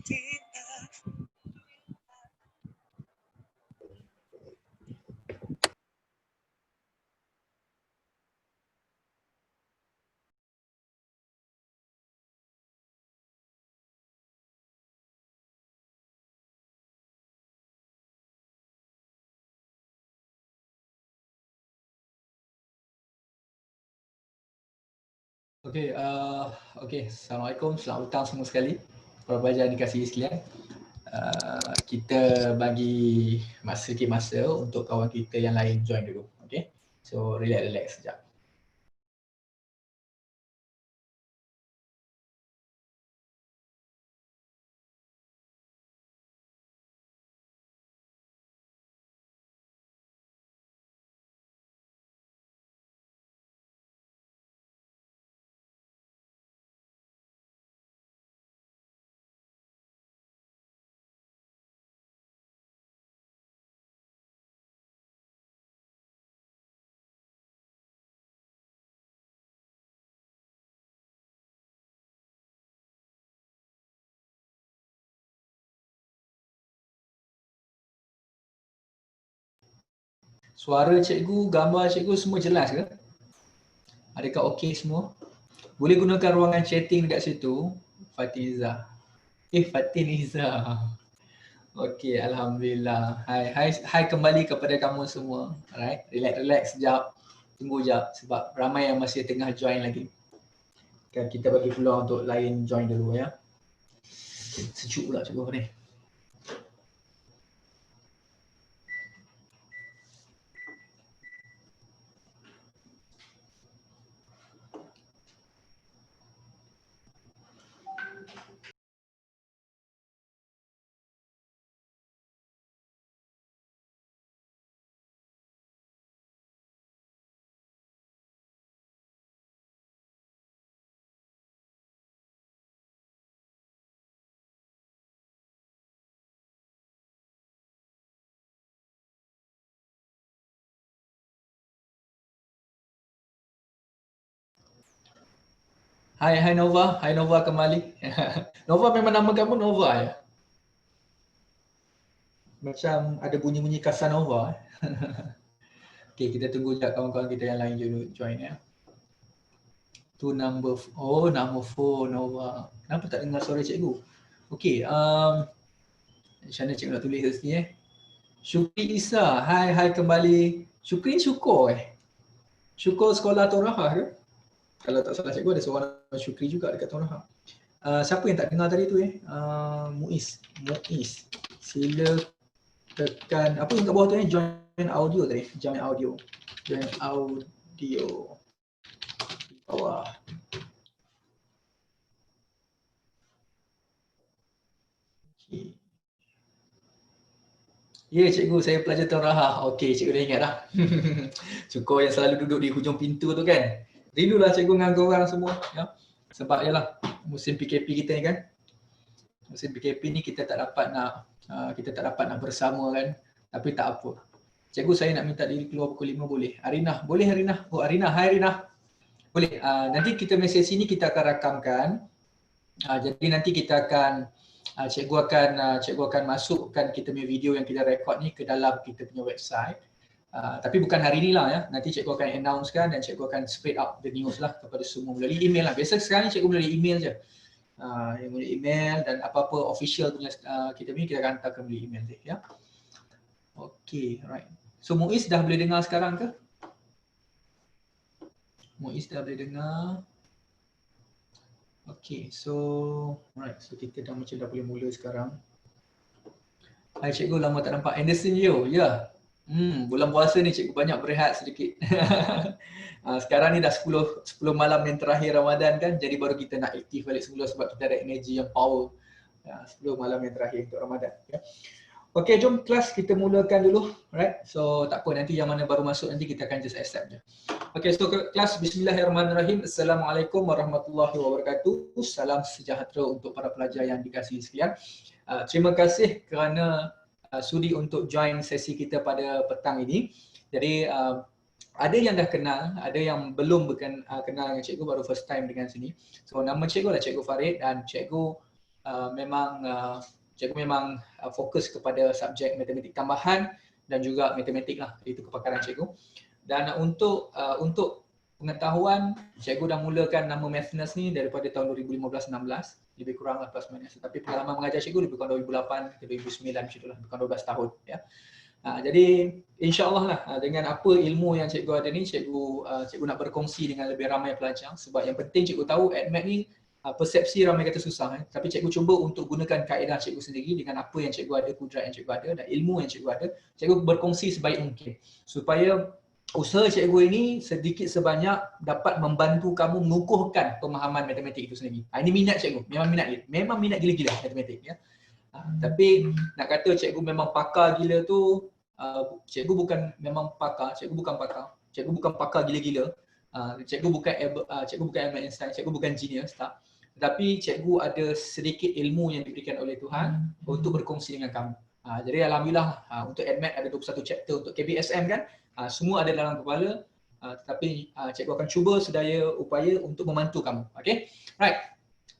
Okey, Assalamualaikum, selamat petang semua sekali. Para pelajar dikasihi sekalian. Kita bagi sedikit masa untuk kawan kita yang lain join dulu. Okey. So relax sekejap. Suara cikgu, gambar cikgu semua jelas ke? Adakah okey semua? Boleh gunakan ruangan chatting dekat situ, Fatiza. Fatiniza. Okey, alhamdulillah. Hai kembali kepada kamu semua. Alright, relax sekejap. Tunggu sekejap sebab ramai yang masih tengah join lagi. Kan kita bagi peluang untuk lain join dulu ya. Sejuk pula cikgu ni. Hai Nova kembali. Nova memang nama kamu Nova ya? Macam ada bunyi-bunyi Casanova. Okey, kita tunggu sekejap kawan-kawan kita yang lain join ya. Tu number 4 Nova. Kenapa tak dengar suara cikgu? Okey, macam mana cikgu nak tulis kat sini Syukri Isa, hai kembali. Syukri Syukur Syukur sekolah Toraha ke? Kalau tak salah cikgu ada seorang nama Syukri juga dekat Toraha. Siapa yang tak dengar tadi tu Muiz. Sila tekan apa yang kat bawah tu join audio tadi. Join audio di bawah. Okay. Ya cikgu, saya pelajar Toraha. Okey, cikgu dah ingat dah. Syukur yang selalu duduk di hujung pintu tu kan. Rindulah cikgu dengan korang semua ya. Sebab yalah musim PKP kita ni kan. Musim PKP ni kita tak dapat nak bersama kan. Tapi tak apa. Cikgu, saya nak minta diri keluar pukul 5 boleh? Arinah, boleh Arinah? Oh Arinah, hai Arinah. Boleh. Nanti kita mesej sini kita akan rakamkan. Jadi nanti kita akan cikgu akan masukkan kita punya video yang kita rekod ni ke dalam kita punya website. Tapi bukan hari ni lah ya. Nanti cikgu akan announcekan dan cikgu akan spread out the news lah kepada semua melalui email lah. Biasa sekarang ni cikgu melalui email je. Melalui email dan apa-apa official punya kita punya kita akan hantarkan melalui email je ya. Okay, alright. So Muiz dah boleh dengar sekarang ke? Muiz dah boleh dengar. Okay, so alright, so kita dah macam dah boleh mula sekarang. Hai cikgu, lama tak nampak. Anderson Yeo, ya. Bulan puasa ni cikgu banyak berehat sedikit. Sekarang ni dah 10 malam yang terakhir Ramadan kan, jadi baru kita nak aktif balik semula sebab kita ada energy yang power. 10 malam yang terakhir untuk Ramadan. Ya. Okay, jom kelas kita mulakan dulu. Alright, so tak apa, nanti yang mana baru masuk nanti kita akan just accept je. Okay, so kelas Bismillahirrahmanirrahim. Assalamualaikum warahmatullahi wabarakatuh. Salam sejahtera untuk para pelajar yang dikasihi sekalian. Terima kasih kerana sudi untuk join sesi kita pada petang ini. Jadi ada yang dah kenal, ada yang belum kenal dengan cikgu, baru first time dengan sini. So nama cikgu adalah Cikgu Farid dan cikgu cikgu memang fokus kepada subjek matematik tambahan dan juga matematik lah, itu kepakaran cikgu. Dan untuk pengetahuan, cikgu dah mulakan nama Mathness ni daripada tahun 2015-16, lebih kurang lah plus minus. Tapi pengalaman mengajar cikgu lebih kurang 2008 ke 2009 macam itulah, lebih kurang 12 tahun ya. Jadi insya-Allah lah dengan apa ilmu yang cikgu ada ni, cikgu nak berkongsi dengan lebih ramai pelajar, sebab yang penting cikgu tahu ADMAT ni persepsi ramai kata susah, tapi cikgu cuba untuk gunakan kaedah cikgu sendiri dengan apa yang cikgu ada, kudrat yang cikgu ada dan ilmu yang cikgu ada, cikgu berkongsi sebaik mungkin supaya usaha cikgu ini sedikit sebanyak dapat membantu kamu mengukuhkan pemahaman matematik itu sendiri. Ini minat cikgu, memang minat gila-gila matematik ya. Tapi nak kata cikgu memang pakar gila tu, cikgu bukan pakar gila-gila. Cikgu bukan Albert Einstein, cikgu bukan genius tak. Tetapi cikgu ada sedikit ilmu yang diberikan oleh Tuhan untuk berkongsi dengan kamu. Jadi alhamdulillah untuk ADMAT ada 21 chapter, untuk KBSM kan semua ada dalam kepala, tetapi cikgu akan cuba sedaya upaya untuk membantu kamu. Okay, right.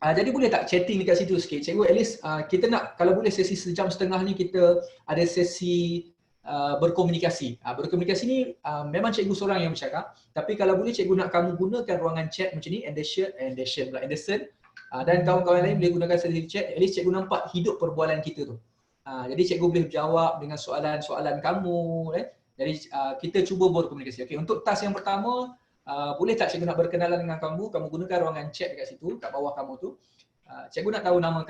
Jadi boleh tak chatting dekat situ sikit? Cikgu at least kita nak, kalau boleh sesi sejam setengah ni kita ada sesi berkomunikasi. Berkomunikasi ni memang cikgu seorang yang bercakap, tapi kalau boleh cikgu nak kamu gunakan ruangan chat macam ni, Anderson dan kawan-kawan lain boleh gunakan sesi chat, at least cikgu nampak hidup perbualan kita tu. Jadi cikgu boleh jawab dengan soalan-soalan kamu. Jadi kita cuba berkomunikasi. Okay, untuk task yang pertama, boleh tak cikgu nak berkenalan dengan kamu gunakan ruangan chat dekat situ, kat bawah kamu tu. Cikgu nak tahu nama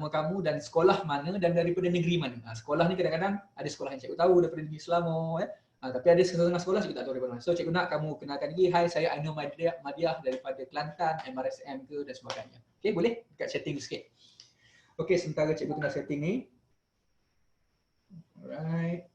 kamu dan sekolah mana dan daripada negeri mana. Sekolah ni kadang-kadang ada sekolah yang cikgu tahu daripada negeri Selangor, tapi ada setengah sekolah cikgu tak tahu daripada mana. So cikgu nak kamu kenalkan diri, hai saya Aina Madiah daripada Kelantan, MRSM ke dan sebagainya. Okay, boleh dekat chatting sikit. Okay, sementara cikgu tengah setting ni. Alright.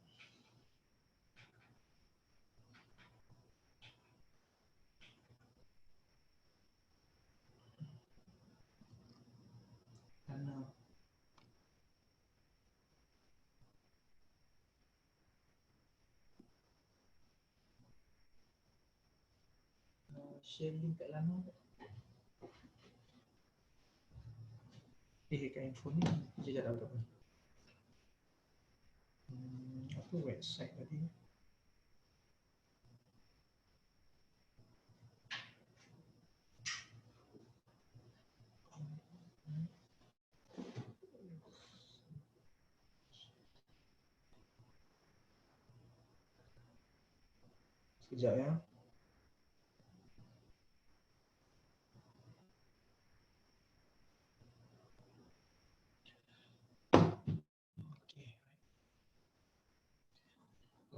Share link kat lama. Kat info ni, sekejap dah berapa. Apa website tadi? Sekejap ya.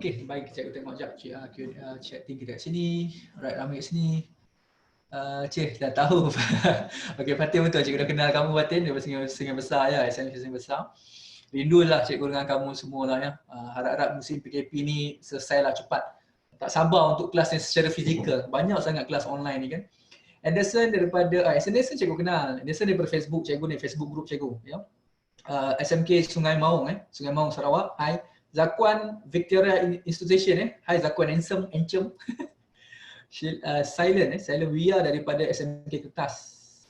Okey, baik, cikgu tengok sekejap chatting kita kat sini. Alright, ramai kat sini. Cik, dah tahu. Okey, Fatin betul, cikgu dah kenal kamu Fatin daripada Sungai Besar ya, SMP Sungai Besar. Rindulah cikgu dengan kamu semua lah ya. Harap-harap musim PKP ni selesai lah cepat. Tak sabar untuk kelas yang secara fizikal. Banyak sangat kelas online ni kan. Anderson daripada, Anderson cikgu kenal. Anderson daripada Facebook cikgu ni, Facebook group cikgu ya. SMK Sungai Maung Sungai Maung Sarawak. Hai. Zakuan Victoria Institution Hai Zakuan Encem. Silent Wia daripada SMK Kertas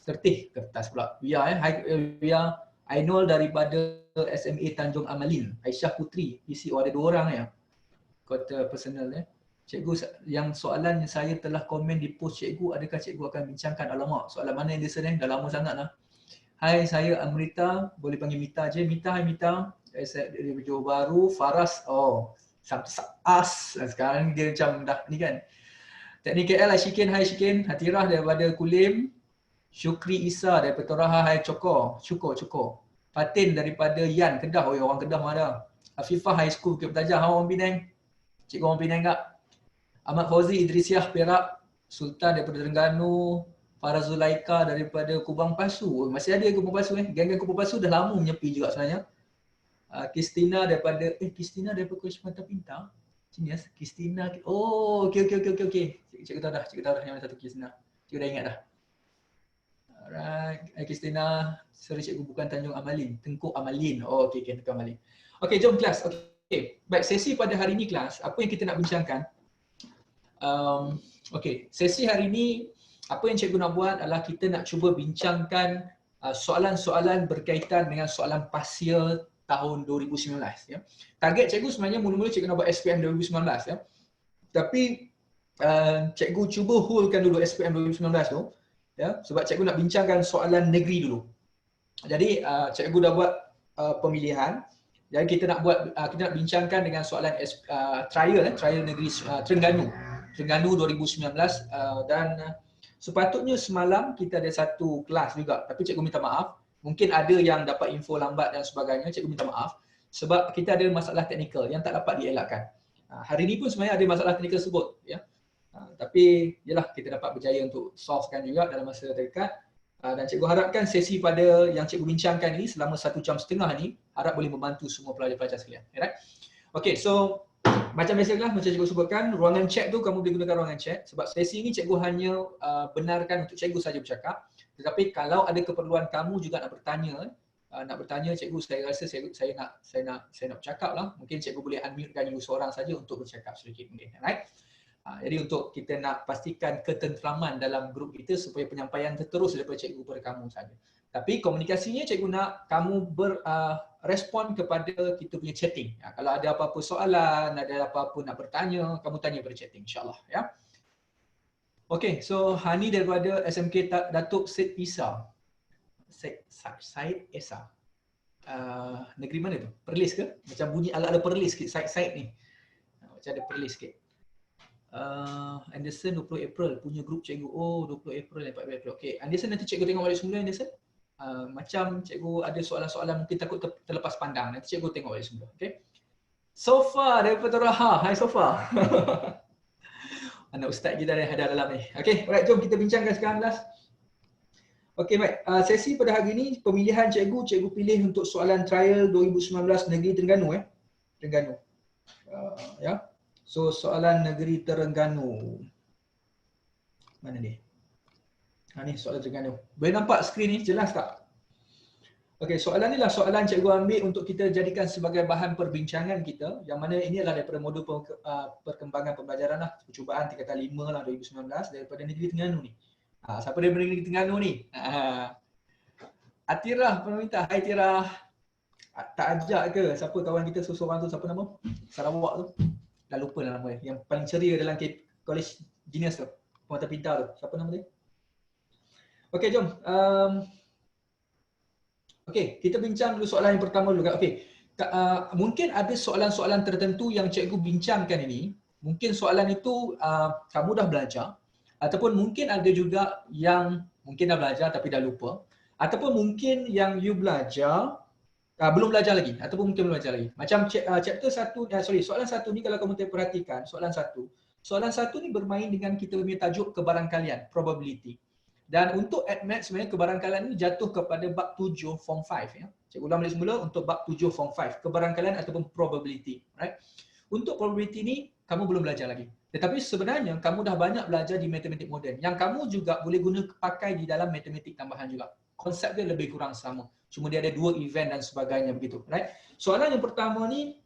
pula. Wia Hai Wia. Ainul daripada SMA Tanjung Amalin. Aisyah Putri PCO, ada 2 orang ya. Kota personal Cikgu, yang soalan yang saya telah komen di post cikgu, adakah cikgu akan bincangkan? Alamak, soalan mana yang dia dah lama sangat lah. Hai, saya Amrita, boleh panggil Mita je. Mita, hai Mita. Dari Johor Bahru. Faras, sekarang dia macam dah ni kan. Teknik KL, Syikin, hai Syikin. Hatirah daripada Kulim. Syukri Isa daripada Toraha, hai Cokor. Fatin daripada Yan, Kedah. Orang Kedah mana? Afifah High School, Bukit Bertajah. Orang Penang. Cikgu orang Penang tak? Ahmad Fauzi Idrisiah Perak. Sultan daripada Terengganu. Farazulaika daripada Kubang Pasu. Masih ada Kubang Pasu Geng-geng Kubang Pasu dah lama menyepi juga sebenarnya. Kristina daripada Kuala Mata Pintar. Sini ya, Kristina. Oh, okey. Cikgu tahu dah yang mana satu Kristina. Cikgu dah ingat dah. Alright, Kristina. Sorry cikgu, bukan Tanjung Amalin, Tengku Amalin. Oh, okey, Tengku Amalin. Okey, jom kelas. Okey. Baik, sesi pada hari ini kelas, apa yang kita nak bincangkan? Okey, sesi hari ini apa yang cikgu nak buat adalah kita nak cuba bincangkan soalan-soalan berkaitan dengan soalan parsial tahun 2019 ya. Target cikgu sebenarnya mula-mula cikgu nak buat SPM 2019 ya. Tapi cikgu cuba holdkan dulu SPM 2019 tu ya, sebab cikgu nak bincangkan soalan negeri dulu. Jadi cikgu dah buat pemilihan. Jadi kita nak bincangkan dengan soalan trial negeri Terengganu 2019 dan sepatutnya semalam kita ada satu kelas juga, tapi cikgu minta maaf. Mungkin ada yang dapat info lambat dan sebagainya, cikgu minta maaf. Sebab kita ada masalah teknikal yang tak dapat dielakkan. Hari ini pun sebenarnya ada masalah teknikal tersebut. Ya. Tapi yalah, kita dapat berjaya untuk solvekan juga dalam masa terdekat. Dan cikgu harapkan sesi pada yang cikgu bincangkan ini selama 1.5 jam ni, harap boleh membantu semua pelajar-pelajar sekalian. Alright? Okay, so macam biasalah, macam cikgu sebutkan, ruangan chat tu kamu boleh gunakan ruangan chat sebab sesi ini cikgu hanya benarkan untuk cikgu saja bercakap. Tetapi kalau ada keperluan kamu juga nak bertanya cikgu, saya rasa saya nak bercakap lah. Mungkin cikgu boleh unmute-kan you seorang saja untuk bercakap sedikit mungkin. Alright? Jadi untuk kita nak pastikan ketenteraman dalam grup kita supaya penyampaian terus daripada cikgu kepada kamu saja. Tapi komunikasinya cikgu nak kamu berrespon kepada kita punya chatting. Kalau ada apa-apa soalan, ada apa-apa nak bertanya, kamu tanya pada chatting insya-Allah ya. Okay, so Hani daripada SMK Datuk Syed Isa. Syed Esa. Negeri mana tu? Perlis ke? Macam bunyi ala-ala Perlis sikit Syed ni. Macam ada Perlis sikit. Anderson 20 April punya grup cikgu. Oh, 20 April 14 April. Okey, Anderson nanti cikgu tengok balik semula Anderson. Macam cikgu ada soalan-soalan mungkin takut terlepas pandang. Nanti cikgu tengok balik semula. Okey. Sofa daripada Raha. Hai Sofa. Anak ustaz kita dah ada dalam ni. Okey, alright, jom kita bincangkan sekarang kelas. Okey, baik. Sesi pada hari ini pemilihan cikgu pilih untuk soalan trial 2019 negeri Terengganu Terengganu. Ya. So soalan negeri Terengganu. Mana ni? Ni soalan Terengganu. Boleh nampak skrin ni jelas tak? Okey, soalan ni lah soalan cikgu ambil untuk kita jadikan sebagai bahan perbincangan kita, yang mana ini adalah daripada modul perkembangan pembelajaran lah, percubaan tingkatan 5 lah 2019 daripada negeri Terengganu ni. Siapa daripada negeri Terengganu ni? Atirah pernah minta. Hai Tirah. Tak ajak ke? Siapa kawan kita seorang tu, siapa nama? Sarawak tu. Dah lupa lah nama dia. Yang paling ceria dalam College Genius tu. Penguatan pintar tu. Siapa nama dia? Okey, jom. Okey, kita bincang dulu soalan yang pertama dulu. Okey. Mungkin ada soalan-soalan tertentu yang cikgu bincangkan ini. Mungkin soalan itu kamu dah belajar. Ataupun mungkin ada juga yang mungkin dah belajar tapi dah lupa. Ataupun mungkin yang you belajar belum belajar lagi ataupun mungkin belum belajar lagi. Macam chapter 1 soalan 1 ni kalau kamu perhatikan soalan 1 ni bermain dengan kita punya tajuk kebarangkalian, probability. Dan untuk ADMAT sebenarnya kebarangkalian ni jatuh kepada bab 7 form 5 ya. Cikgu ulang balik semula untuk bab 7 form 5, kebarangkalian ataupun probability, right? Untuk probability ni kamu belum belajar lagi. Tetapi sebenarnya kamu dah banyak belajar di matematik moden yang kamu juga boleh guna pakai di dalam matematik tambahan juga. Konsep dia lebih kurang sama. Cuma dia ada 2 event dan sebagainya begitu, right? Soalan yang pertama ni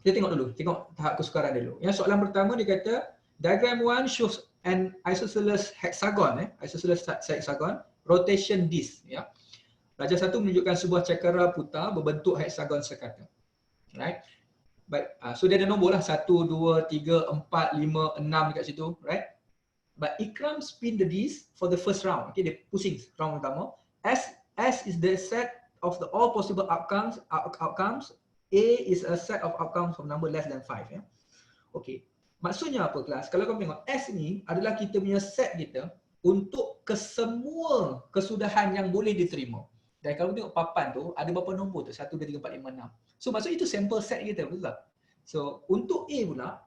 kita tengok tahap kesukaran dulu. Yang soalan pertama dia kata diagram 1 shows an isosceles hexagon, isosceles hexagon rotation disk ya. Raja 1 menunjukkan sebuah cakera putar berbentuk hexagon sekata. Right? Baik, so dia ada nombor lah 1 2 3 4 5 6 dekat situ, right? But Ikram spin the disk for the first round. Okay, dia pusing round pertama. S is the set of the all possible outcomes. A is a set of outcomes of number less than 5 ya. Okey. Maksudnya apa kelas? Kalau kamu tengok S ni adalah kita punya set kita untuk kesemua kesudahan yang boleh diterima. Dan kalau tengok papan tu ada berapa nombor tu? 1 2 3 4 5 6. So maksud itu sampel set kita, betul tak? So untuk A pula,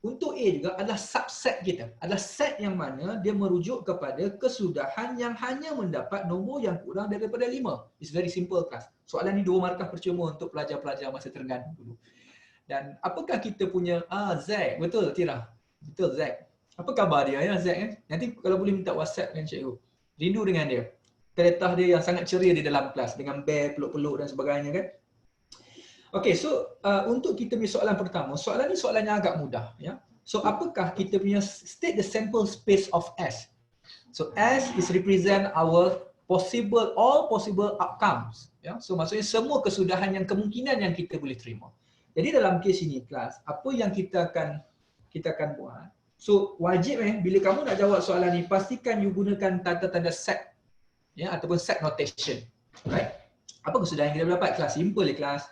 untuk A juga adalah subset kita. Adalah set yang mana dia merujuk kepada kesudahan yang hanya mendapat nombor yang kurang daripada 5. It's very simple class. Soalan ni 2 markah percuma untuk pelajar-pelajar masa Terengganu dulu. Dan apakah kita punya Zack? Betul Tira? Betul Zack. Apa khabar dia ya Zack? Nanti kalau boleh minta WhatsApp dengan cikgu. Rindu dengan dia. Keretah dia yang sangat ceria di dalam kelas dengan bear, peluk-peluk dan sebagainya kan. Okey, so untuk kita punya soalan pertama, soalan ni soalan yang agak mudah ya. So apakah kita punya state the sample space of S? So S is represent our all possible outcomes. Ya, so maksudnya semua kesudahan yang kemungkinan yang kita boleh terima. Jadi dalam kes ini kelas, apa yang kita akan buat? So wajib bila kamu nak jawab soalan ni, pastikan you gunakan tanda-tanda set, ya, ataupun set notation. Right? Apa kesudahan yang kita dapat kelas? Simple kelas.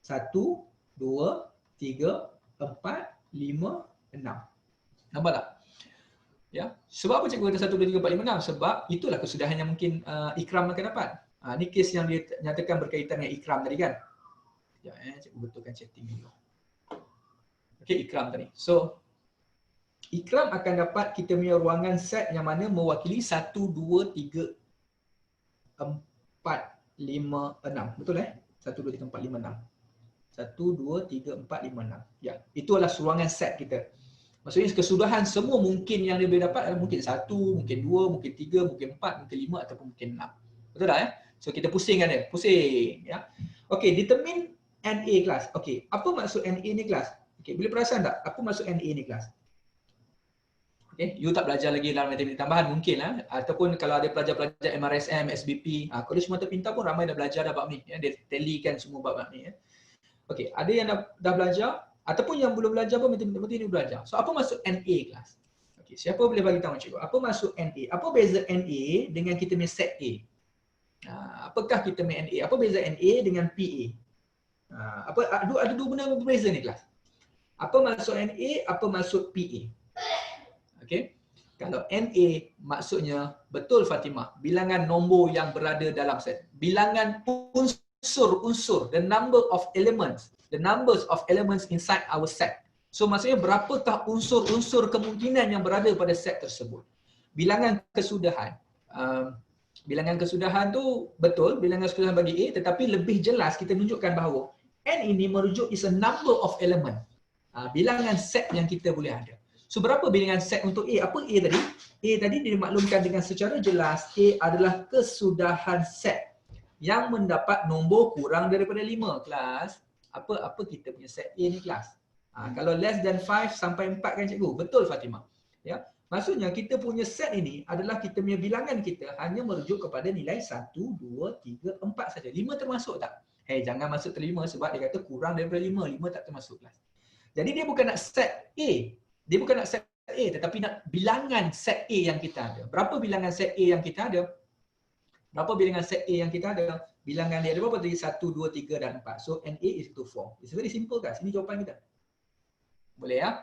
1, 2, 3, 4, 5, 6. Nampak tak? Ya. Sebab apa cikgu kata 1, 2, 3, 4, 5, 6? Sebab itulah kesudahan yang mungkin Ikram akan dapat. Ni kes yang dia nyatakan berkaitan dengan Ikram tadi kan. Ya, cikgu betulkan chatting dulu. Okey, Ikram tadi. So, Ikram akan dapat kita punya ruangan set yang mana mewakili 1, 2, 3, 4, 5, 6. Betul 1, 2, 3, 4, 5, 6. 1, 2, 3, 4, 5, 6. Ya, itu adalah ruangan set kita. Maksudnya kesudahan semua mungkin yang dia boleh dapat adalah mungkin 1, mungkin 2, mungkin 3, mungkin 4, mungkin 5 ataupun mungkin 6. Betul tak So kita pusingkan dia. Pusing. Ya. Okey, determine NA kelas. Okey, apa maksud NA ni kelas? Okey, boleh perasan tak? Apa maksud NA ni kelas? Okey, you tak belajar lagi dalam matematik tambahan mungkin ataupun kalau ada pelajar-pelajar MRSM, SBP, Kolej Mata Pintar pun ramai dah belajar dah bab ni. Ya, dia talikan semua bab ni. Ya. Okey, ada yang dah belajar ataupun yang belum belajar pun matematik ni belajar. So apa maksud NA kelas? Okey, siapa boleh bagi tahu cikgu? Apa maksud NA? Apa beza NA dengan kita punya set A? Apakah kita punya NA? Apa beza NA dengan PA? Ada dua benda berbeza ni kelas. Apa maksud NA? Apa maksud PA? Okey. Kalau NA maksudnya betul Fatimah, bilangan nombor yang berada dalam set. Bilangan unsur-unsur, the numbers of elements inside our set. So maksudnya berapakah unsur-unsur kemungkinan yang berada pada set tersebut. Bilangan kesudahan. Bilangan kesudahan tu betul, bilangan kesudahan bagi A, tetapi lebih jelas kita menunjukkan bahawa N ini merujuk is a number of element. Bilangan set yang kita boleh ada. So berapa bilangan set untuk A? Apa A tadi? A tadi dimaklumkan dengan secara jelas A adalah kesudahan set yang mendapat nombor kurang daripada 5 kelas. Apa kita punya set A ni kelas? Kalau less than 5 sampai 4 kan cikgu? Betul Fatimah. Ya. Maksudnya kita punya set ini adalah kita punya bilangan kita hanya merujuk kepada nilai 1, 2, 3, 4 saja. 5 termasuk tak? Jangan masuk terlima sebab dia kata kurang daripada 5. 5 tak termasuk kelas. Jadi dia bukan nak set A. Dia bukan nak set A tetapi nak bilangan set A yang kita ada. Berapa bilangan set A yang kita ada? Berapa bilangan set A yang kita ada? Bilangan dia ada berapa tadi? 1, 2, 3 dan 4. So NA is equal to 4. It's very simple guys. Ini jawapan kita. Boleh ya?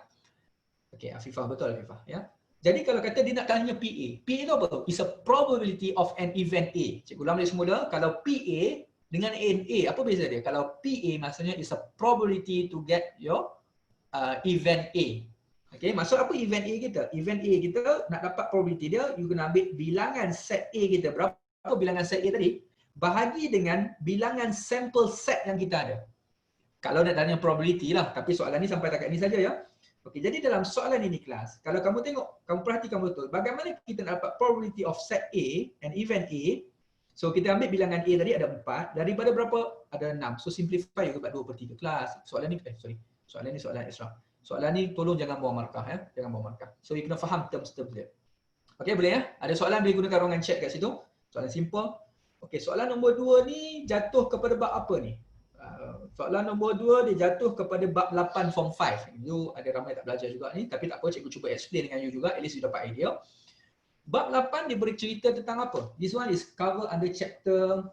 Okey, Afifah betul Afifah ya. Jadi kalau kata dia nak tanya PA. PA itu apa? It's a probability of an event A. Cikgu ulang balik semula. Kalau PA dengan NA, apa beza dia? Kalau PA maksudnya is a probability to get your event A. Okey, maksud apa event A kita? Event A kita nak dapat probability dia, you kena ambil bilangan set A kita. Berapa bilangan set A tadi? Bahagi dengan bilangan sampel set yang kita ada. Kalau nak tanya probability lah, tapi soalan ni sampai takat ni saja ya. Okey, jadi dalam soalan ini kelas, kalau kamu tengok, kamu perhatikan betul, bagaimana kita nak dapat probability of set A and event A. So kita ambil bilangan A tadi ada 4, daripada berapa? Ada 6. So simplify you dapat 2/3 kelas. Soalan ni soalan ni soalan extra. Soalan ni tolong jangan bawa markah ya, jangan bawa markah. So you kena faham terms-terms dia. Okey, boleh ya? Ada soalan boleh gunakan ruangan chat kat situ. Soalan simple. Okey, soalan nombor 2 ni jatuh kepada bab apa ni? Soalan nombor 2 dia jatuh kepada bab 8 form 5. You ada ramai tak belajar juga ni, tapi tak apa, cikgu cuba explain dengan you juga, at least you dapat idea. Bab 8 dia beri cerita tentang apa? This one is cover under chapter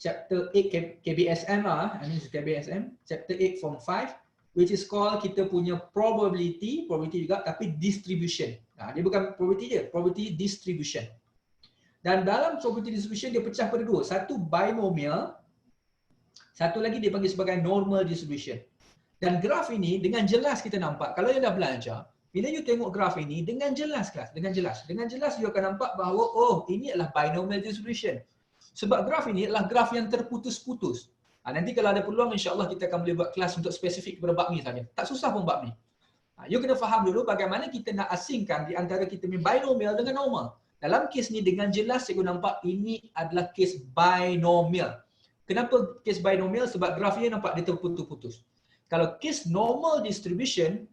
8 KBSM lah. Ini KBSM, chapter 8 form 5, which is called kita punya probability juga tapi distribution. Dia bukan probability je, probability distribution. Dan dalam probability distribution dia pecah pada dua. Satu binomial, satu lagi dia panggil sebagai normal distribution. Dan graf ini dengan jelas kita nampak, kalau you dah belajar, bila you tengok graf ini dengan jelas kelas, dengan jelas you akan nampak bahawa oh ini adalah binomial distribution. Sebab graf ini adalah graf yang terputus-putus. Nanti kalau ada peluang insya-Allah kita akan boleh buat kelas untuk spesifik kepada bab ni saja. Tak susah pun bab ni. You kena faham dulu bagaimana kita nak asingkan di antara kita punya binomial dengan normal. Dalam kes ni dengan jelas cikgu nampak ini adalah kes binomial. Kenapa kes binomial? Sebab graf ni nampak dia terputus-putus. Kalau kes normal distribution,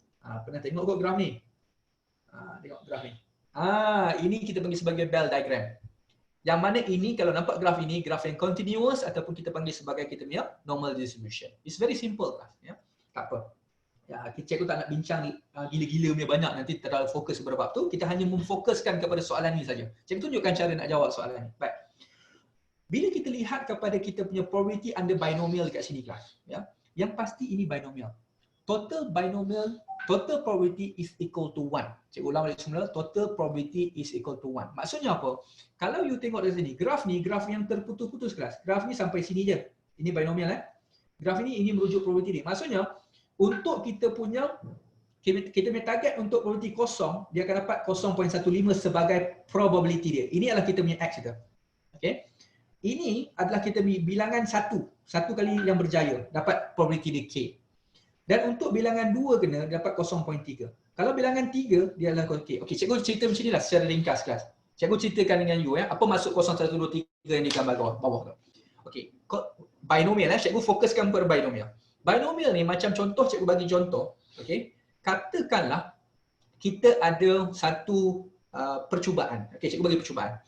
pernah tengok kot graf ni? Tengok graf ni. Ini kita panggil sebagai Bell diagram. Yang mana ini kalau nampak graf ini, graf yang continuous ataupun kita panggil sebagai kita punya normal distribution. It's very simple lah. Ya. Tak apa. Ya, cikgu tak nak bincang gila-gila punya banyak, nanti terlalu fokus pada bab tu. Kita hanya memfokuskan kepada soalan ni saja. Cikgu tunjukkan cara nak jawab soalan ni. Baik. Bila kita lihat kepada kita punya probability under binomial dekat sini kelas, ya, yang pasti ini binomial. Total probability is equal to 1. Cikgu ulang balik semula, total probability is equal to 1. Maksudnya apa? Kalau you tengok dari sini, graf yang terputus-putus kelas. Graf ni sampai sini je. Ini binomial Graf ini merujuk probability ni. Maksudnya, untuk kita punya target untuk probability kosong, dia akan dapat 0.15 sebagai probability dia. Ini adalah kita punya X kita. Okay? Ini adalah kita punya bilangan satu kali yang berjaya, dapat probability dia K. Dan untuk bilangan 2 kena dapat 0.3. Kalau bilangan 3 dia adalah K. Okey, cikgu cerita macam inilah secara ringkas kelas. Cikgu ceritakan dengan you apa maksud 0, 1, 2, 3 yang di gambar bawah tu. Okey, binomial cikgu fokuskan pada binomial. Binomial ni macam contoh, cikgu bagi contoh. Okey, katakanlah kita ada satu percubaan. Okey, cikgu bagi percubaan.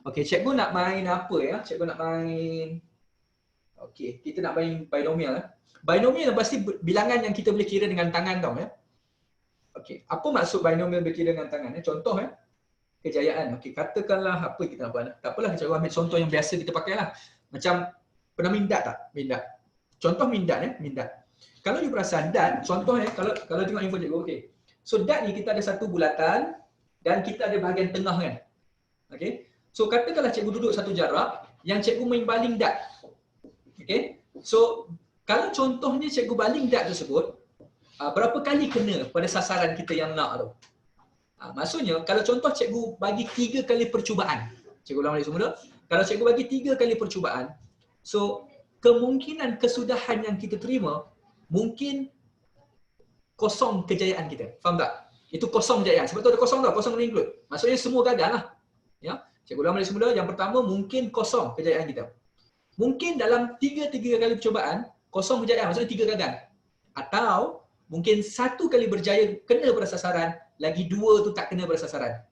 Okey, cikgu nak main apa ya? Cikgu nak main kita nak main binomial Binomial pasti bilangan yang kita boleh kira dengan tangan tau ya. Okey, apa maksud binomial berkira dengan tangan Contoh kejayaan. Okey, katakanlah apa kita nak buat Tak apalah, cikgu ambil contoh yang biasa kita pakailah. Macam pernah mindat tak? Mindat. Contoh mindat mindat. Kalau you perasan dat, contoh kalau tengok info cikgu okey. So dat ni kita ada satu bulatan dan kita ada bahagian tengah kan. Okey. So katakanlah cikgu duduk satu jarak yang cikgu main baling dat. Okey. So kalau contohnya cikgu baling dat tersebut, berapa kali kena pada sasaran kita yang nak tu? Maksudnya, kalau contoh cikgu bagi 3 kali percubaan. Cikgu ulang balik semula. Kalau cikgu bagi 3 kali percubaan, so kemungkinan kesudahan yang kita terima, mungkin kosong kejayaan kita. Faham tak? Itu kosong kejayaan. Sebab tu ada kosong tau, kosong include. Maksudnya semua gagal lah. Ya? Cikgu ulang balik semula. Yang pertama, mungkin kosong kejayaan kita. Mungkin dalam 3 kali percubaan, kosong kejayaan, maksudnya 3 gagal. Atau mungkin 1 kali berjaya kena pada sasaran, lagi 2 tu tak kena pada sasaran.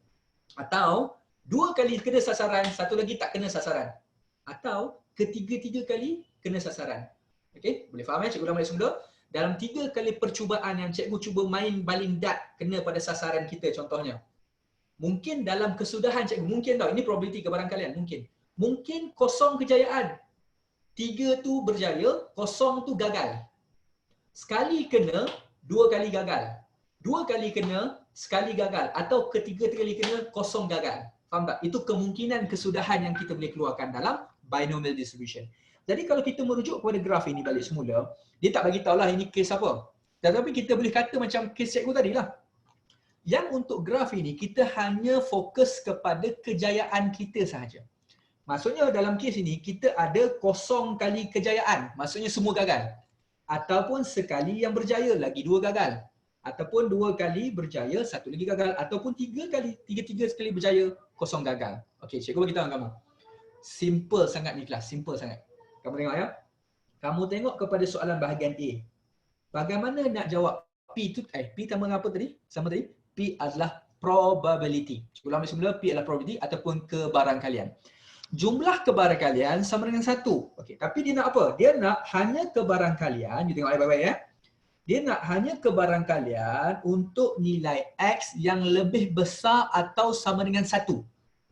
Atau 2 kali kena sasaran, 1 lagi tak kena sasaran. Atau ketiga-tiga kali kena sasaran. Okey, boleh faham cikgu ulang balik semula? Dalam 3 kali percubaan yang cikgu cuba main baling dat kena pada sasaran kita contohnya. Mungkin dalam kesudahan cikgu, mungkin tau, ini probability kebarangkalian, mungkin kosong kejayaan. 3 tu berjaya, 0 tu gagal. Sekali kena, 2 kali gagal. 2 kali kena, sekali gagal. Atau ketiga kali kena, 0 gagal. Faham tak? Itu kemungkinan kesudahan yang kita boleh keluarkan dalam binomial distribution. Jadi kalau kita merujuk kepada graf ini balik semula, dia tak bagi tahulah ini kes apa. Tetapi kita boleh kata macam kes cikgu tadi lah. Yang untuk graf ini, kita hanya fokus kepada kejayaan kita sahaja. Maksudnya dalam kes ini, kita ada 0 kali kejayaan. Maksudnya semua gagal. Ataupun sekali yang berjaya, lagi 2 gagal. Ataupun 2 kali berjaya, 1 lagi gagal. Ataupun 3 sekali berjaya, 0 gagal. Okey, cikgu bagi tahu kamu. Simple sangat ni kelas, simple sangat. Kamu tengok ya. Kamu tengok kepada soalan bahagian A. Bagaimana nak jawab P tu? P tambah apa tadi? Sama tadi? P adalah probability. Cikgu ulang semula, P adalah probability ataupun kebarangkalian. Jumlah kebarangkalian sama dengan 1. Okey, tapi dia nak apa? Dia nak hanya kebarangkalian, you tengok baik-baik ya. Dia nak hanya kebarangkalian untuk nilai X yang lebih besar atau sama dengan 1.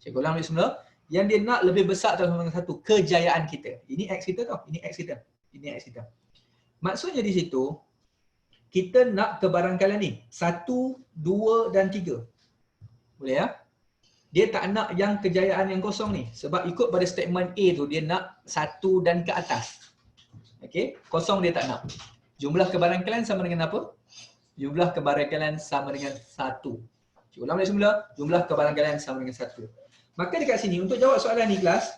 Cikgu ulang semula. Yang dia nak lebih besar atau sama dengan 1, kejayaan kita. Ini X kita tau, ini X kita. Ini X kita. Maksudnya di situ, kita nak kebarangkalian ni. 1, 2 dan 3. Boleh ya? Dia tak nak yang kejayaan yang kosong ni. Sebab ikut pada statement A tu, dia nak 1 dan ke atas. Okey, kosong dia tak nak. Jumlah kebarangkalian sama dengan apa? Jumlah kebarangkalian sama dengan 1. Cikgu ulang balik semula. Jumlah kebarangkalian sama dengan 1. Maka dekat sini, untuk jawab soalan ni kelas,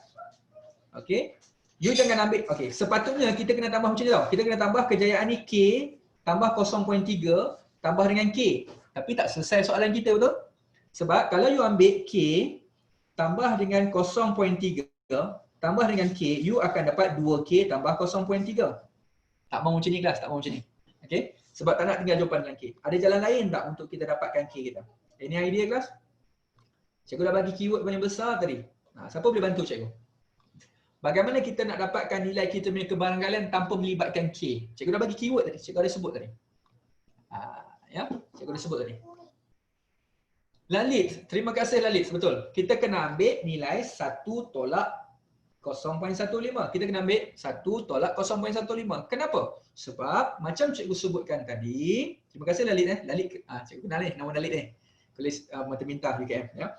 okey, you jangan ambil, okey, sepatutnya kita kena tambah macam ni tau. Kita kena tambah kejayaan ni K, tambah 0.3, tambah dengan K. Tapi tak selesai soalan kita betul? Sebab kalau you ambil K, tambah dengan 0.3, tambah dengan K, you akan dapat 2K tambah 0.3. Tak mahu macam ni kelas, tak mahu macam ni. Okey? Sebab tak nak tinggal jawapan dengan K. Ada jalan lain tak untuk kita dapatkan K kita? Ini idea kelas? Cikgu dah bagi keyword paling besar tadi. Siapa boleh bantu cikgu? Bagaimana kita nak dapatkan nilai kita punya kebarangkalian tanpa melibatkan K? Cikgu dah bagi keyword tadi, cikgu ada sebut tadi. Ya, cikgu dah sebut tadi. Lalit, terima kasih Lalit, betul. Kita kena ambil nilai 1 tolak 0.15. Kita kena ambil 1 tolak 0.15. Kenapa? Sebab macam cikgu sebutkan tadi, terima kasih Lalit Lalit, cikgu kenal ni, nama Lalit ni. Tulis mata bintang UKM ya.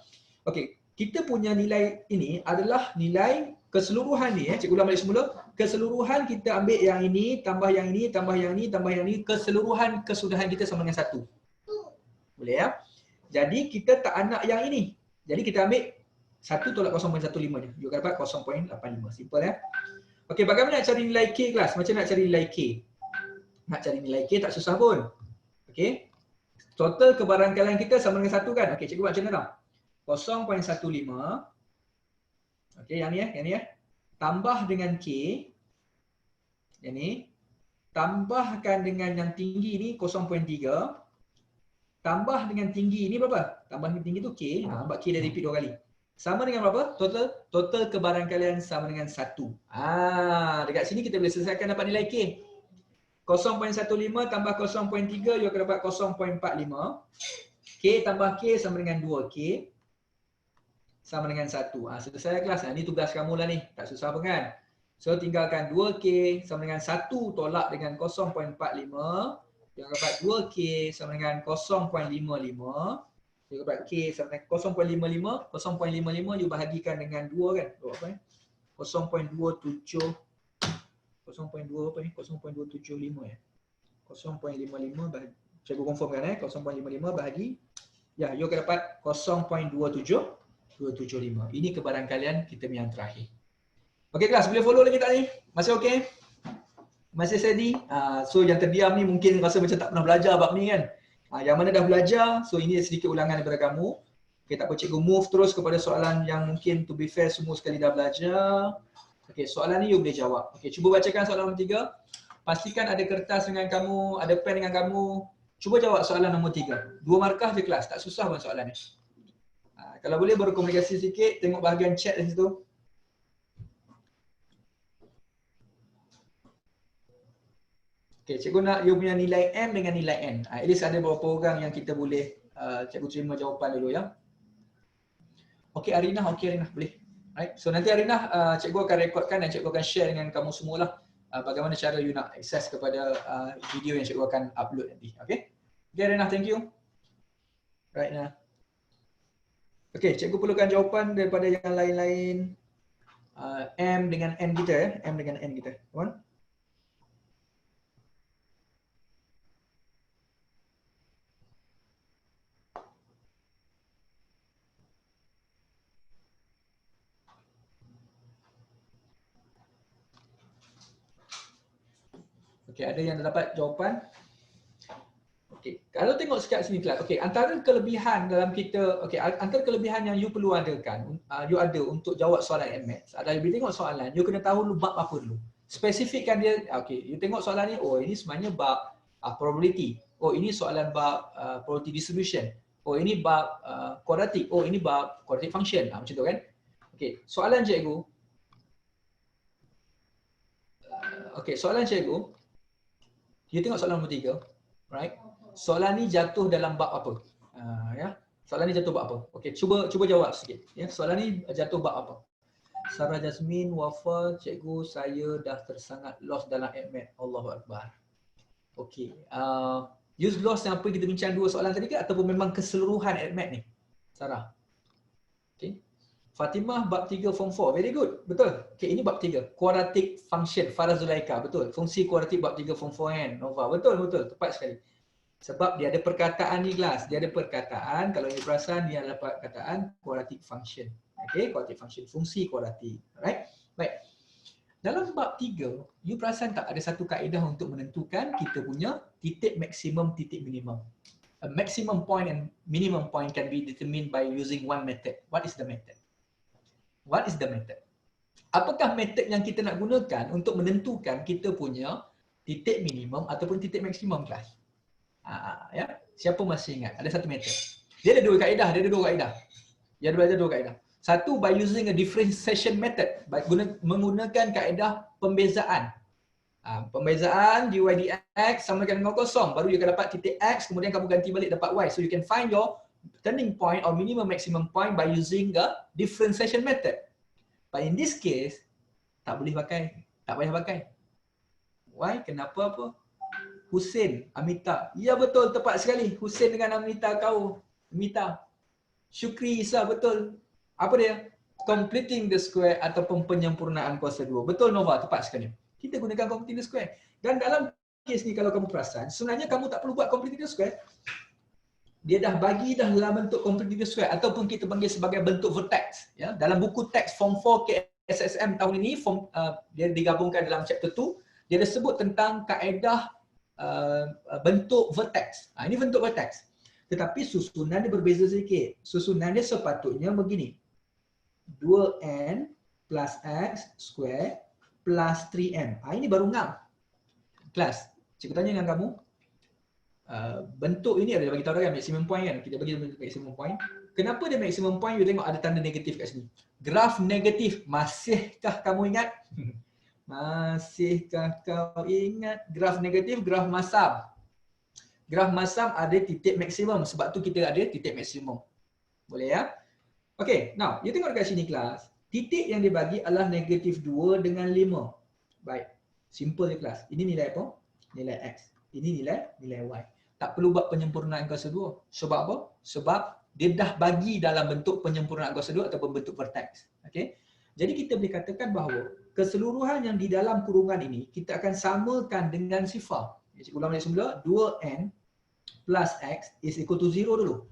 Okey, kita punya nilai ini adalah nilai keseluruhan ni cikgu ulang balik semula. Keseluruhan kita ambil yang ini, tambah yang ini, tambah yang ini, tambah yang ini, keseluruhan kesudahan kita sama dengan 1. Boleh ya? Jadi kita tak nak yang ini. Jadi kita ambil 1 tolak 0.15 je. You akan dapat 0.85. Simple ya. Okey, bagaimana nak cari nilai K kelas? Macam nak cari nilai K? Nak cari nilai K tak susah pun. Okey. Total kebarangkalian kita sama dengan 1 kan? Okey, cikgu buat macam mana? 0.15. Okey, yang ni ya. Tambah dengan K. Yang ni. Tambahkan dengan yang tinggi ni 0.3. Tambah dengan tinggi ni berapa? Tambah dengan tinggi tu K. Nampak K dah repeat 2 kali. Sama dengan berapa? Total kebarangkalian sama dengan 1. Dekat sini kita boleh selesaikan dapat nilai K. 0.15 tambah 0.3 you akan dapat 0.45. K tambah K sama dengan 2K. Sama dengan 1. Selesai kelas. Ini tugas kamu lah ni. Tak susah pun kan? So tinggalkan 2K sama dengan 1 tolak dengan 0.45. Yang dapat 2K sama dengan 0.55. Yang dapat K sama dengan 0.55. 0.55 you bahagikan dengan 2 kan? Apa ni? 0.27. 0.2 apa ni? 0.275 ya. 0.55 bahagi. Cikgu confirmkan 0.55 bahagi. Ya, you akan dapat 0.275. Ini kebarangkalian kita yang terakhir. Okey kelas, boleh follow lagi tak ni? Masih okey? Masih steady? So yang terdiam ni mungkin rasa macam tak pernah belajar bab ni kan? Yang mana dah belajar, so ini sedikit ulangan daripada kamu. Okey, tak apa cikgu move terus kepada soalan yang mungkin to be fair semua sekali dah belajar. Okey, soalan ni you boleh jawab. Okey, cuba bacakan soalan nombor 3. Pastikan ada kertas dengan kamu, ada pen dengan kamu. Cuba jawab soalan nombor 3. 2 markah je kelas, tak susah pun soalan ni. Kalau boleh berkomunikasi sikit, tengok bahagian chat di situ. Okay, cikgu nak you punya nilai M dengan nilai N. At least ada beberapa orang yang kita boleh cikgu terima jawapan dulu ya. Okey Arina, boleh. Right. So nanti Arina cikgu akan rekodkan dan cikgu akan share dengan kamu semualah bagaimana cara you nak akses kepada video yang cikgu akan upload nanti. Okey. Okay Arina, thank you. Right nah. Okey, cikgu perlukan jawapan daripada yang lain-lain. M dengan N kita ya, M dengan N kita. Come on. Okey, ada yang dapat jawapan? Okey, kalau tengok sekat sini kelas. Okey, antara kelebihan dalam kita, okey, antara kelebihan yang you perlu adakan, you ada untuk jawab soalan MMaths. Adalah you tengok soalan, you kena tahu lu bab apa dulu. Spesifikkan dia. Okey, you tengok soalan ni, oh ini sebenarnya bab probability. Oh ini soalan bab probability distribution. Oh ini bab quadratic. Oh ini bab quadratic function. Macam tu kan? Okey, soalan cikgu. Okey, soalan cikgu. You tengok soalan nombor 3, right? Soalan ni jatuh dalam bab apa? Ya. Soalan ni jatuh bab apa? Okey, cuba jawab sikit. Ya, soalan ni jatuh bab apa? Sarah Jasmine, Wafa, cikgu saya dah tersangat lost dalam MMaths. Allahu Akbar. Okey, use lost yang apa kita bincang 2 soalan tadi ke ataupun memang keseluruhan MMaths ni? Sarah. Okey. Fatimah bab 3 form 4. Very good. Betul. Okey, ini bab 3. Quadratic function Farah Zulaika. Betul. Fungsi kuadratik bab 3 form 4 kan. Nova. Betul. Tepat sekali. Sebab dia ada perkataan ni kelas. Dia ada perkataan, kalau you perasan dia ada perkataan quadratic function. Okey, quadratic function. Fungsi kuadratik. Alright. Baik. Dalam bab 3, you perasan tak ada satu kaedah untuk menentukan kita punya titik maksimum, titik minimum. A maximum point and minimum point can be determined by using one method. What is the method? What is the method? Apakah method yang kita nak gunakan untuk menentukan kita punya titik minimum ataupun titik maksimum kelas? Ya, siapa masih ingat? Ada satu method. Dia ada 2 kaedah, Dia ada belajar 2 kaedah. Satu, by using a differentiation method, menggunakan kaedah pembezaan. Pembezaan dy dx sama dengan 0, baru you akan dapat titik x, kemudian kamu ganti balik dapat y. So you can find your turning point or minimum maximum point by using a differentiation method. But in this case, tak boleh pakai, tak payah pakai. Why? Kenapa apa? Hussein, Amita. Ya betul, tepat sekali. Hussein dengan Amita kau. Amita. Syukri Isa, betul. Apa dia? Completing the square ataupun penyempurnaan kuasa 2. Betul Nova, tepat sekali. Kita gunakan completing the square. Dan dalam kes ni kalau kamu perasan, sebenarnya kamu tak perlu buat completing the square. Dia dah bagi dah dalam bentuk completing the square ataupun kita panggil sebagai bentuk vertex. Ya, dalam buku teks Form 4 KSSM tahun ini, dia digabungkan dalam chapter 2, dia ada sebut tentang kaedah bentuk vertex. Ini bentuk vertex. Tetapi susunan dia berbeza sedikit. Susunan dia sepatutnya begini. 2n plus x square plus 3m. Ini baru ngam. Kelas, cikgu tanya dengan kamu, bentuk ini ada bagi tahu kan maximum point kan? Kita bagi bentuk maximum point. Kenapa dia maximum point? You tengok ada tanda negatif kat sini. Graf negatif. Masihkah kamu ingat? Masihkah kau ingat? Graf negatif, graf masam. Graf masam ada titik maksimum. Sebab tu kita ada titik maksimum. Boleh ya? Okay, now, you tengok dekat sini kelas. Titik yang dibagi adalah negatif 2 dengan 5. Baik, simple je kelas. Ini nilai apa? Nilai X. Ini nilai Y. Tak perlu buat penyempurnaan kuasa 2. Sebab apa? Sebab dia dah bagi dalam bentuk penyempurnaan kuasa 2 ataupun bentuk vertex. Okay? Jadi kita boleh katakan bahawa keseluruhan yang di dalam kurungan ini, kita akan samakan dengan sifar. Cikgu ulang balik semula, 2n plus x is equal to 0 dulu.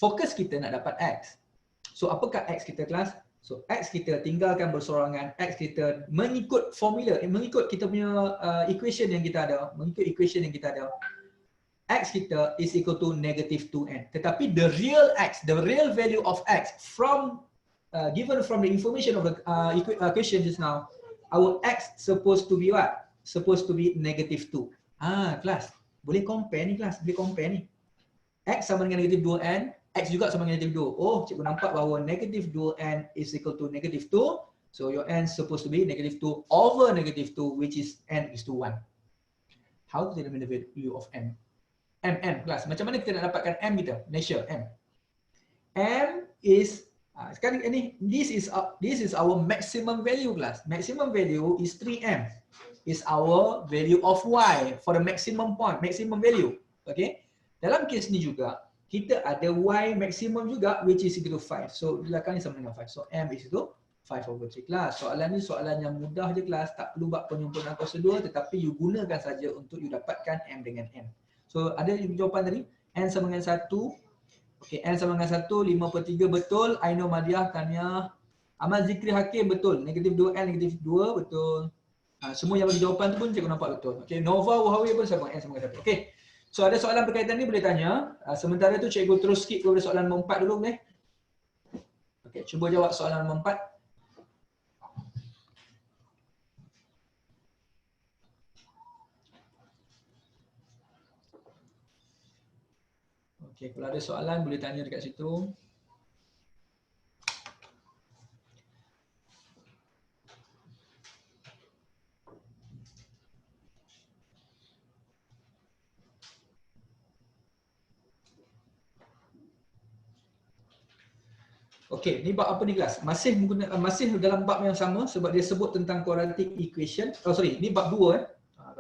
Fokus kita nak dapat x. So apakah x kita kelas? So x kita tinggalkan bersorangan, x kita mengikut formula, mengikut kita punya equation yang kita ada, x kita is equal to negative 2n. Tetapi the real x, the real value of x from given from the information of the equation just now, our x supposed to be what? Supposed to be negative 2. Kelas, boleh compare ni kelas, boleh compare ni. X sama dengan negative 2n, X juga sama dengan negative 2. Oh, cikgu nampak bahawa negative 2n is equal to negative 2. So your n supposed to be negative 2 over negative 2, which is n is to 1. How to determine the value of m? M kelas. Macam mana kita nak dapatkan m kita? Measure m. M is sekarang ini this is our maximum value kelas. Maximum value is 3m. Is our value of y for the maximum point, maximum value. Okay? Dalam kes ni juga kita ada y maksimum juga, which is equal to 5. So belakang ni sama dengan 5. So m is equal to 5/3 kelas. Soalan ni soalan yang mudah je kelas. Tak perlu buat penyempurnaan kuasa 2, tetapi you gunakan saja untuk you dapatkan m dengan n. So ada jawapan tadi. N sama dengan 1. Okay, n sama dengan 1. 5/3 betul. Aino Madiah, Tania. Amal Zikri Hakim betul. Negatif 2n, negatif 2 betul. Semua yang bagi jawapan tu pun cikgu nampak betul. Okay, Nova Wahawi pun sama n sama dengan 1. Okay. So ada soalan berkaitan ni boleh tanya. Sementara tu cikgu terus skip kepada soalan nombor 4 dulu boleh? Okey, cuba jawab soalan nombor 4. Okey, kalau ada soalan boleh tanya dekat situ. Okey, ni bab apa ni kelas? Masih dalam bab yang sama sebab dia sebut tentang quadratic equation. Ni bab 2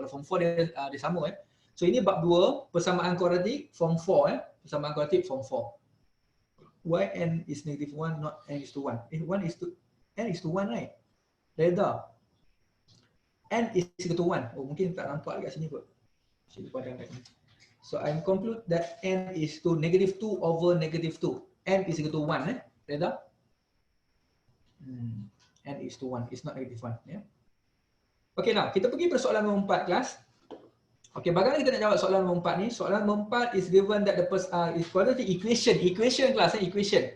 Kalau form 4 dia sama So ini bab 2, persamaan kuadratik form 4 persamaan kuadratik form 4. Why n is negative 1 not n is to 1? N is to 1 right? Reda. N is equal to 1. Oh mungkin tak nampak dekat sini kot. Sini padang kat sini. So I conclude that n is to negative 2 over negative 2. N is equal to 1 Reda? N is to 1. It's not negative 1. Yeah? Okay, now kita pergi persoalan nombor 4 kelas. Okay, bagaimana kita nak jawab soalan nombor 4 ni? Soalan nombor 4 is given that the is quadratic equation. Equation kelas, equation.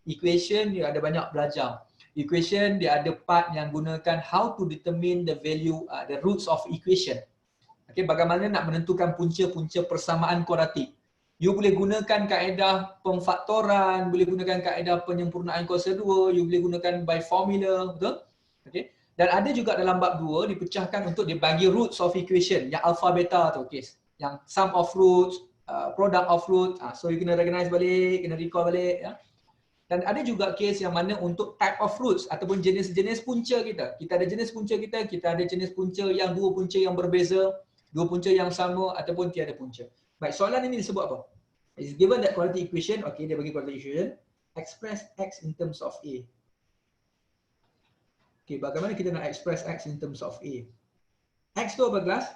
Equation dia ada banyak belajar. Equation dia ada part yang gunakan how to determine the value, the roots of equation. Okay, bagaimana nak menentukan punca-punca persamaan kuadratik. You boleh gunakan kaedah pemfaktoran, boleh gunakan kaedah penyempurnaan kuasa 2, you boleh gunakan by formula, betul? Okay. Dan ada juga dalam bab 2 dipecahkan untuk dibagi roots of equation, yang alpha beta tu, okay. Yang sum of roots, product of roots, so you kena recognize balik, kena recall balik, ya. Dan ada juga case yang mana untuk type of roots ataupun jenis-jenis punca kita. Kita ada jenis punca kita ada jenis punca yang dua punca yang berbeza, dua punca yang sama ataupun tiada punca. Baik, soalan ini disebut apa? Is given that quality equation, okay, dia bagi quality equation, express x in terms of A. Okay, bagaimana kita nak express x in terms of A? X tu apa kelas?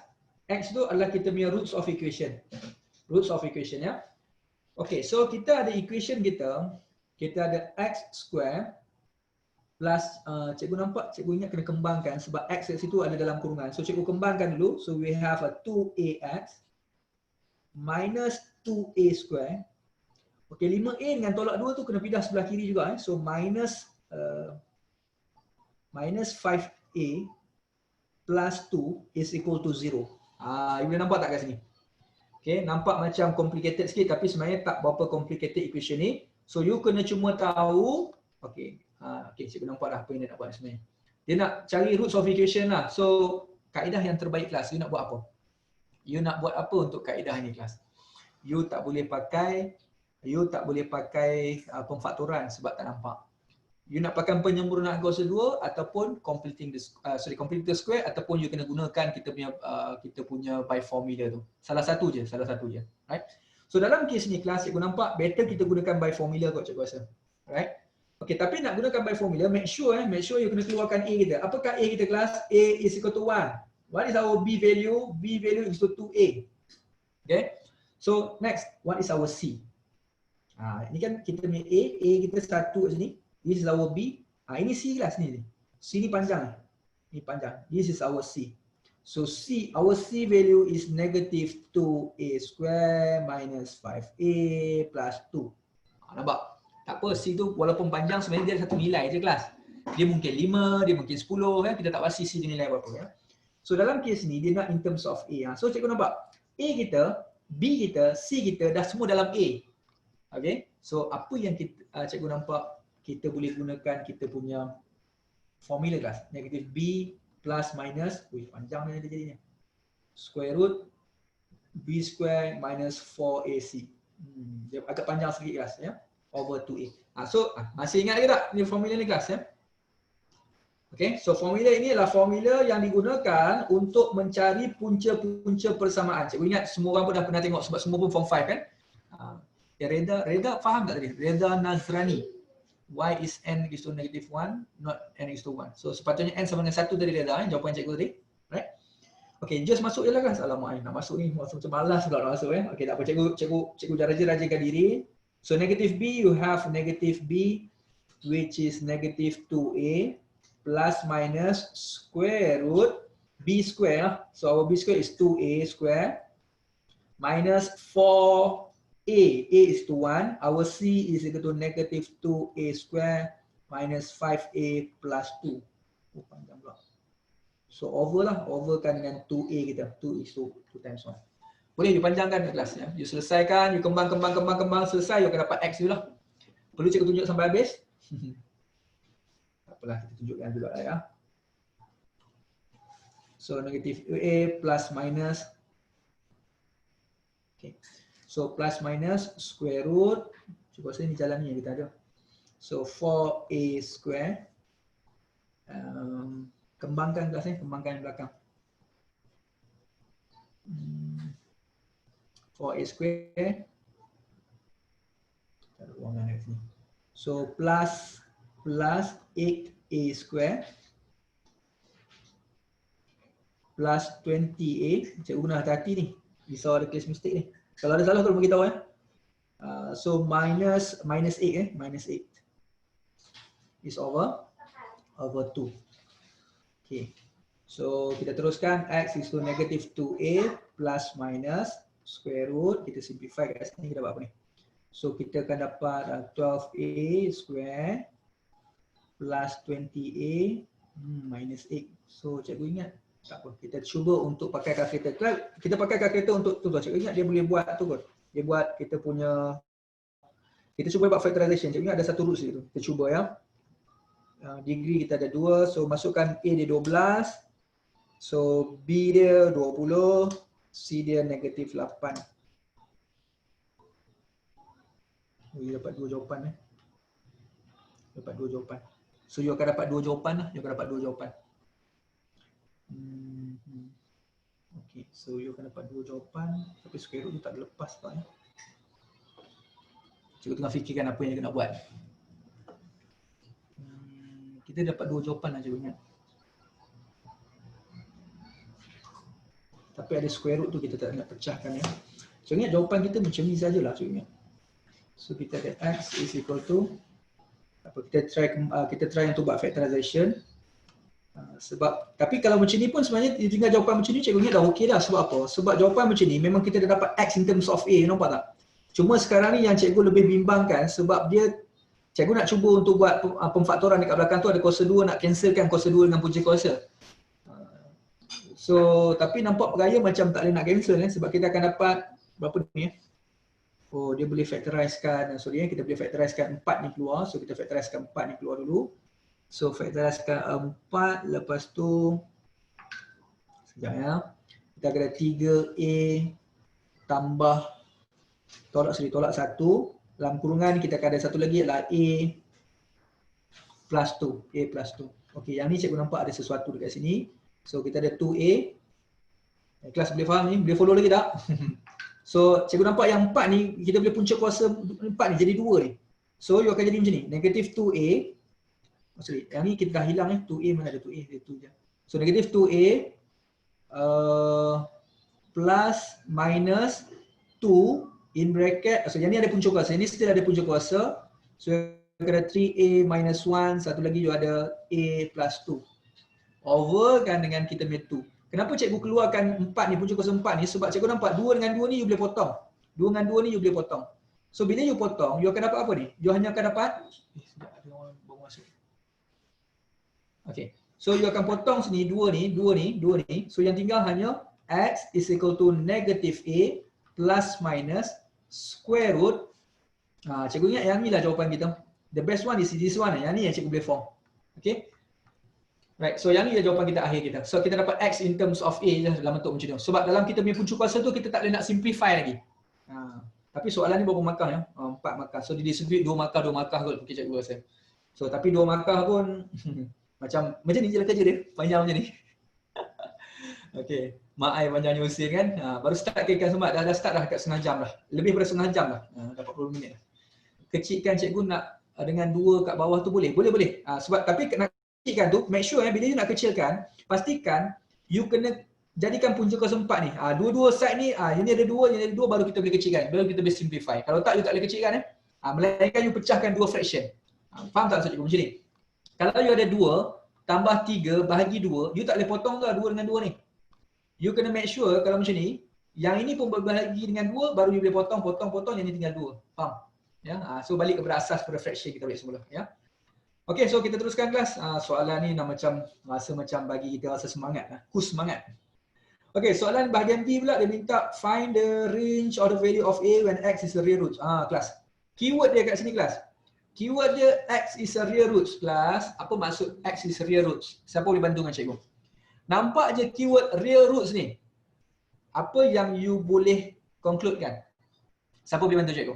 X tu adalah kita punya roots of equation. Roots of equation, ya. Okay, so kita ada equation kita ada x square plus, cikgu nampak, cikgu ingat kena kembangkan sebab x kat situ ada dalam kurungan. So cikgu kembangkan dulu. So we have a 2ax minus 2a square. Okay, 5a dengan tolak 2 tu kena pindah sebelah kiri juga. So minus 5a plus 2 is equal to 0. You boleh nampak tak kat sini? Okay, nampak macam complicated sikit tapi sebenarnya tak berapa complicated equation ni. So you kena cuma tahu, okay, cikgu nampak dah apa yang dia nak buat sebenarnya. Dia nak cari roots of equation lah. So kaedah yang terbaik kelas, you nak buat apa? You nak buat apa untuk kaedah ini kelas? You tak boleh pakai pemfaktoran sebab tak nampak. You nak pakai penyempurnaan kuasa 2 ataupun completing the square ataupun you kena gunakan kita punya by formula tu. Salah satu je. Right? So dalam kes ni kelas cikgu nampak better kita gunakan by formula kot cikgu rasa. Right? Okay, tapi nak gunakan by formula, make sure you kena keluarkan A kita. Apakah A kita kelas? A is equal to 1. What is our B value? B value is equal to 2A. Okay? So next, what is our C? Ini kan kita punya A kita 1 kat sini. This is our B. Ini C kelas ni. C ni panjang. Ni panjang. This is our C. So C, our C value is negative 2A square minus 5A plus 2. Nampak? Tak apa, C tu walaupun panjang sebenarnya dia ada satu nilai je kelas. Dia mungkin 5, dia mungkin 10, kan? Kita tak pasti C dia nilai berapa. Ya? So dalam kes ni dia nak in terms of A. So cikgu nampak A kita, B kita, C kita dah semua dalam A. Okay? So apa yang cikgu nampak kita boleh gunakan kita punya formula kelas. Negative B plus minus, panjang ni dia jadinya. Square root B square minus 4AC. Dia agak panjang sikit kelas, ya. Over 2A. So masih ingat ke tak ni formula ni kelas, ya? Okay, so formula ini adalah formula yang digunakan untuk mencari punca-punca persamaan. Cikgu ingat semua orang pun dah pernah tengok sebab semua pun form 5 kan? Reda faham tak tadi? Reda Nazrani. Y is n is to negative 1, not n is to 1. So sepatutnya n sama dengan 1 tadi Reda, jawapan cikgu tadi. Right? Okay, just masuk je lah kelas. Alamak, nak masuk ni macam malas pula nak masuk. Okay, tak apa, cikgu rajin-rajinkan diri. So negative B, you have negative B which is negative 2A plus minus square root B square. So our B square is 2A square minus 4A. A is to 1. Our C is equal to negative 2A square minus 5A plus 2. Panjang pula. So overkan dengan 2A kita. 2 is to 2 times 1. Boleh dipanjangkan kelas ya. You selesaikan, you kembang, selesai, you akan dapat X dulu lah. Perlu cikgu tunjuk sampai habis? Tak apalah, kita tunjukkan juga lah ya. So negative A plus minus. Okay. So plus minus square root, cuba saya ni jalan ni yang kita ada. So 4A square, kembangkan kelas ni, kembangkan belakang. 4A square, ada ruangan kat sini. So plus 8A square plus 20A, cikgu guna hati-hati ni, risau ada case mistake ni. Kalau ada salah tolong beritahu ya. So minus 8 minus 8 is over 2. Okay. So kita teruskan X is to negative 2A plus minus square root, kita simplify kat sini kita dapat apa ni? So kita akan dapat 12A square plus 20A minus 8. So cikgu ingat tak apa, kita cuba untuk pakai kalkulator. Kita pakai kalkulator untuk tu, cikgu ingat dia boleh buat tu kot. Dia buat kita punya, kita cuba buat factorization. Cikgu ingat ada satu roots itu. Kita cuba ya. Degree kita ada 2, so masukkan A dia 12. So B dia 20, C dia negatif 8. Oh, dia dapat 2 jawapan Dapat 2 jawapan. So you akan dapat 2 jawapan lah. You akan dapat 2 jawapan. Okay, so you akan dapat 2 jawapan. Tapi square root tu tak ada lepas tak ya. Cikgu tengah fikirkan apa yang cikgu nak buat. Kita dapat 2 jawapan lah cikgu ingat. Tapi ada square root tu kita tak nak pecahkan ya. So ingat jawapan kita macam ni sajalah cikgu ingat. So kita ada x is equal to apa, kita try untuk buat factorization. Sebab tapi kalau macam ni pun sebenarnya tinggal jawapan macam ni cikgu ingat dah okey dah. Sebab apa? Sebab jawapan macam ni memang kita dah dapat x in terms of a, nampak tak? Cuma sekarang ni yang cikgu lebih bimbangkan sebab dia cikgu nak cuba untuk buat pemfaktoran dekat belakang tu ada kuasa 2, nak cancelkan kuasa 2 dengan punca kuasa. So tapi nampak bergaya macam tak boleh nak cancel sebab kita akan dapat berapa ni ya? Oh, dia boleh factorizekan, sorry kita boleh factorizekan 4 ni keluar. So kita factorizekan 4 ni keluar dulu. So factorizekan 4, lepas tu sekejap ya. Kita akan ada 3A tambah tolak 1. Dalam kurungan kita akan ada satu lagi adalah A plus 2. A plus 2. Okey, yang ni cikgu nampak ada sesuatu dekat sini. So kita ada 2A. Kelas boleh faham ni? Boleh follow lagi tak? So cikgu nampak yang 4 ni kita boleh punca kuasa 4 ni jadi 2 ni. So you akan jadi macam ni, negatif 2A. Sorry, yang ni kita dah hilang 2A mana ada 2A, dia 2 je. So negatif 2A plus minus 2 in bracket, so yang ni ada punca kuasa, yang ni still ada punca kuasa. So ada 3A minus 1, satu lagi you ada A plus 2. Overkan dengan kita punya 2. Kenapa cikgu keluarkan 4 ni, punca kuasa 4 ni? Sebab cikgu nampak 2 dengan 2 ni you boleh potong. 2 dengan 2 ni you boleh potong. So bila you potong, you akan dapat apa ni? You hanya akan dapat sekejap ada orang baru masuk. Okay. So you akan potong sini 2 ni, 2 ni. So yang tinggal hanya x is equal to negative A plus minus square root. Cikgu ingat yang ni lah jawapan kita. The best one is this one. Yang ni yang cikgu boleh form. Okay. Right, so yang ni jawapan kita akhir kita. So kita dapat x in terms of a je dalam bentuk macam tu. Sebab dalam kita punya punca kuasa tu kita tak boleh nak simplify lagi. Tapi soalan ni berapa markah ya? 4 markah. So didistribute 2 markah kot mungkin cikgu rasa. So tapi 2 markah pun macam ni je lah kerja dia. Panjang macam ni. Okey, mak ai panjangnya usia kan. Baru start kirakan semua dah start dah dekat setengah jam dah. Lebih daripada setengah jam dah. Dah 40 minit dah. Kecilkan cikgu nak dengan 2 kat bawah tu boleh. Boleh. Sebab tapi nak kecilkan tu, make sure bila you nak kecilkan, pastikan you kena jadikan punca kuasa 4 ni. Dua-dua side ni, ini ada 2, ini ada 2 baru kita boleh kecilkan. Baru kita boleh simplify. Kalau tak, you tak boleh kecilkan melainkan you pecahkan 2 fraction. Faham tak cikgu macam ni? Kalau you ada 2 tambah 3 bahagi 2, you tak boleh potong ke 2 dengan 2 ni. You kena make sure kalau macam ni, yang ini pun berbahagi dengan 2 baru you boleh potong, yang ni tinggal 2. Faham? Ya, so balik kepada asas pada fraction kita balik semula ya. Okey, so kita teruskan kelas. Soalan ni nak rasa macam bagi kita rasa semangat semangat. Okey, soalan bahagian B pula dia minta find the range or the value of A when x is a real root. Kelas. Keyword dia kat sini kelas. Keyword dia x is a real root kelas. Apa maksud x is a real root? Siapa boleh bantu dengan cikgu? Nampak je keyword real roots ni. Apa yang you boleh concludekan? Siapa boleh bantu cikgu?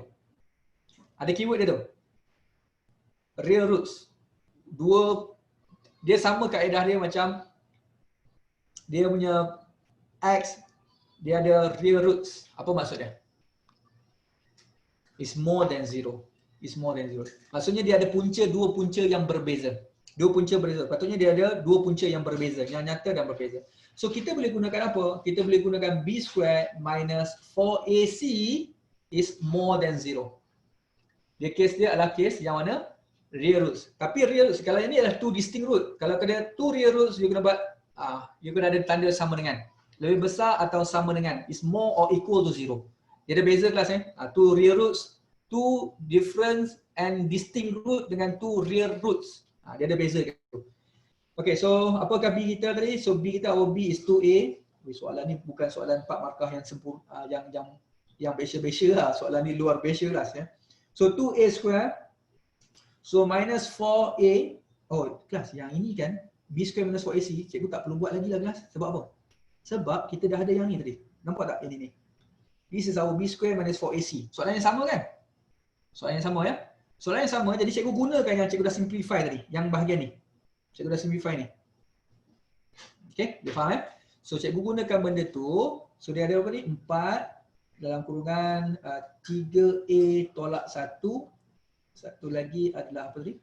Ada keyword dia tu. Real roots. Dia sama kaedah dia macam dia punya x, dia ada real roots. Apa maksud dia? Is more than 0. Is more than 0. Maksudnya dia ada dua punca yang berbeza. Dua punca berbeza. Patutnya dia ada 2 punca yang berbeza, yang nyata dan berbeza. So kita boleh gunakan apa? Kita boleh gunakan b squared minus 4ac is more than 0. Dia case dia adalah case yang mana? Real roots. Tapi real roots, kalau yang ni adalah 2 distinct root. Kalau ada 2 real roots, you kena buat you kena ada tanda sama dengan. Lebih besar atau sama dengan. Is more or equal to 0. Dia ada beza kelas 2 real roots, 2 different and distinct root dengan 2 real roots. Dia ada beza gitu. Okay, so apakah B kita tadi? So B kita B is 2A. Soalan ni bukan soalan 4 markah yang sempurna, yang yang biasa-biasa lah. Soalan ni luar biasa lah ya. So 2A square. So minus 4A. Oh kelas yang ini kan B square minus 4AC. Cikgu tak perlu buat lagi lah kelas. Sebab apa? Sebab kita dah ada yang ni tadi. Nampak tak yang ni? This is our B square minus 4AC. Soalan yang sama kan? Soalan yang sama ya. Soalan yang sama, jadi cikgu gunakan yang cikgu dah simplify tadi. Yang bahagian ni. Cikgu dah simplify ni. Okay, dia faham So cikgu gunakan benda tu. So dia ada apa ni? 4 dalam kurungan 3A tolak 1. Satu lagi adalah apa tadi?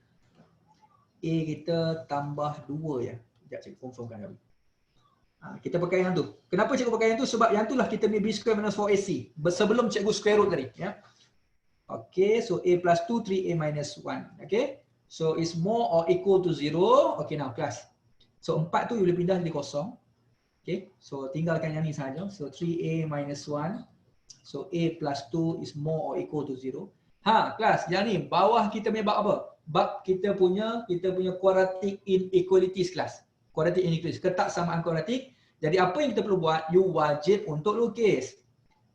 A kita tambah 2 ya. Sekejap cikgu confirmkan lagi. Kita pakai yang tu. Kenapa cikgu pakai yang tu? Sebab yang tu lah kita punya B square minus 4AC. Sebelum cikgu square root tadi. Ya. Okay, so A plus 2, 3A minus 1. Okay. So is more or equal to 0. Okay, now class. So 4 tu boleh pindah jadi kosong. Okay, so tinggalkan yang ni saja. So 3A minus 1. So A plus 2 is more or equal to 0. Kelas, yang ni bawah kita punya bab apa? Bab kita punya quadratic inequalities kelas. Quadratic inequalities, ketaksamaan kuadratik. Jadi apa yang kita perlu buat? You wajib untuk lukis.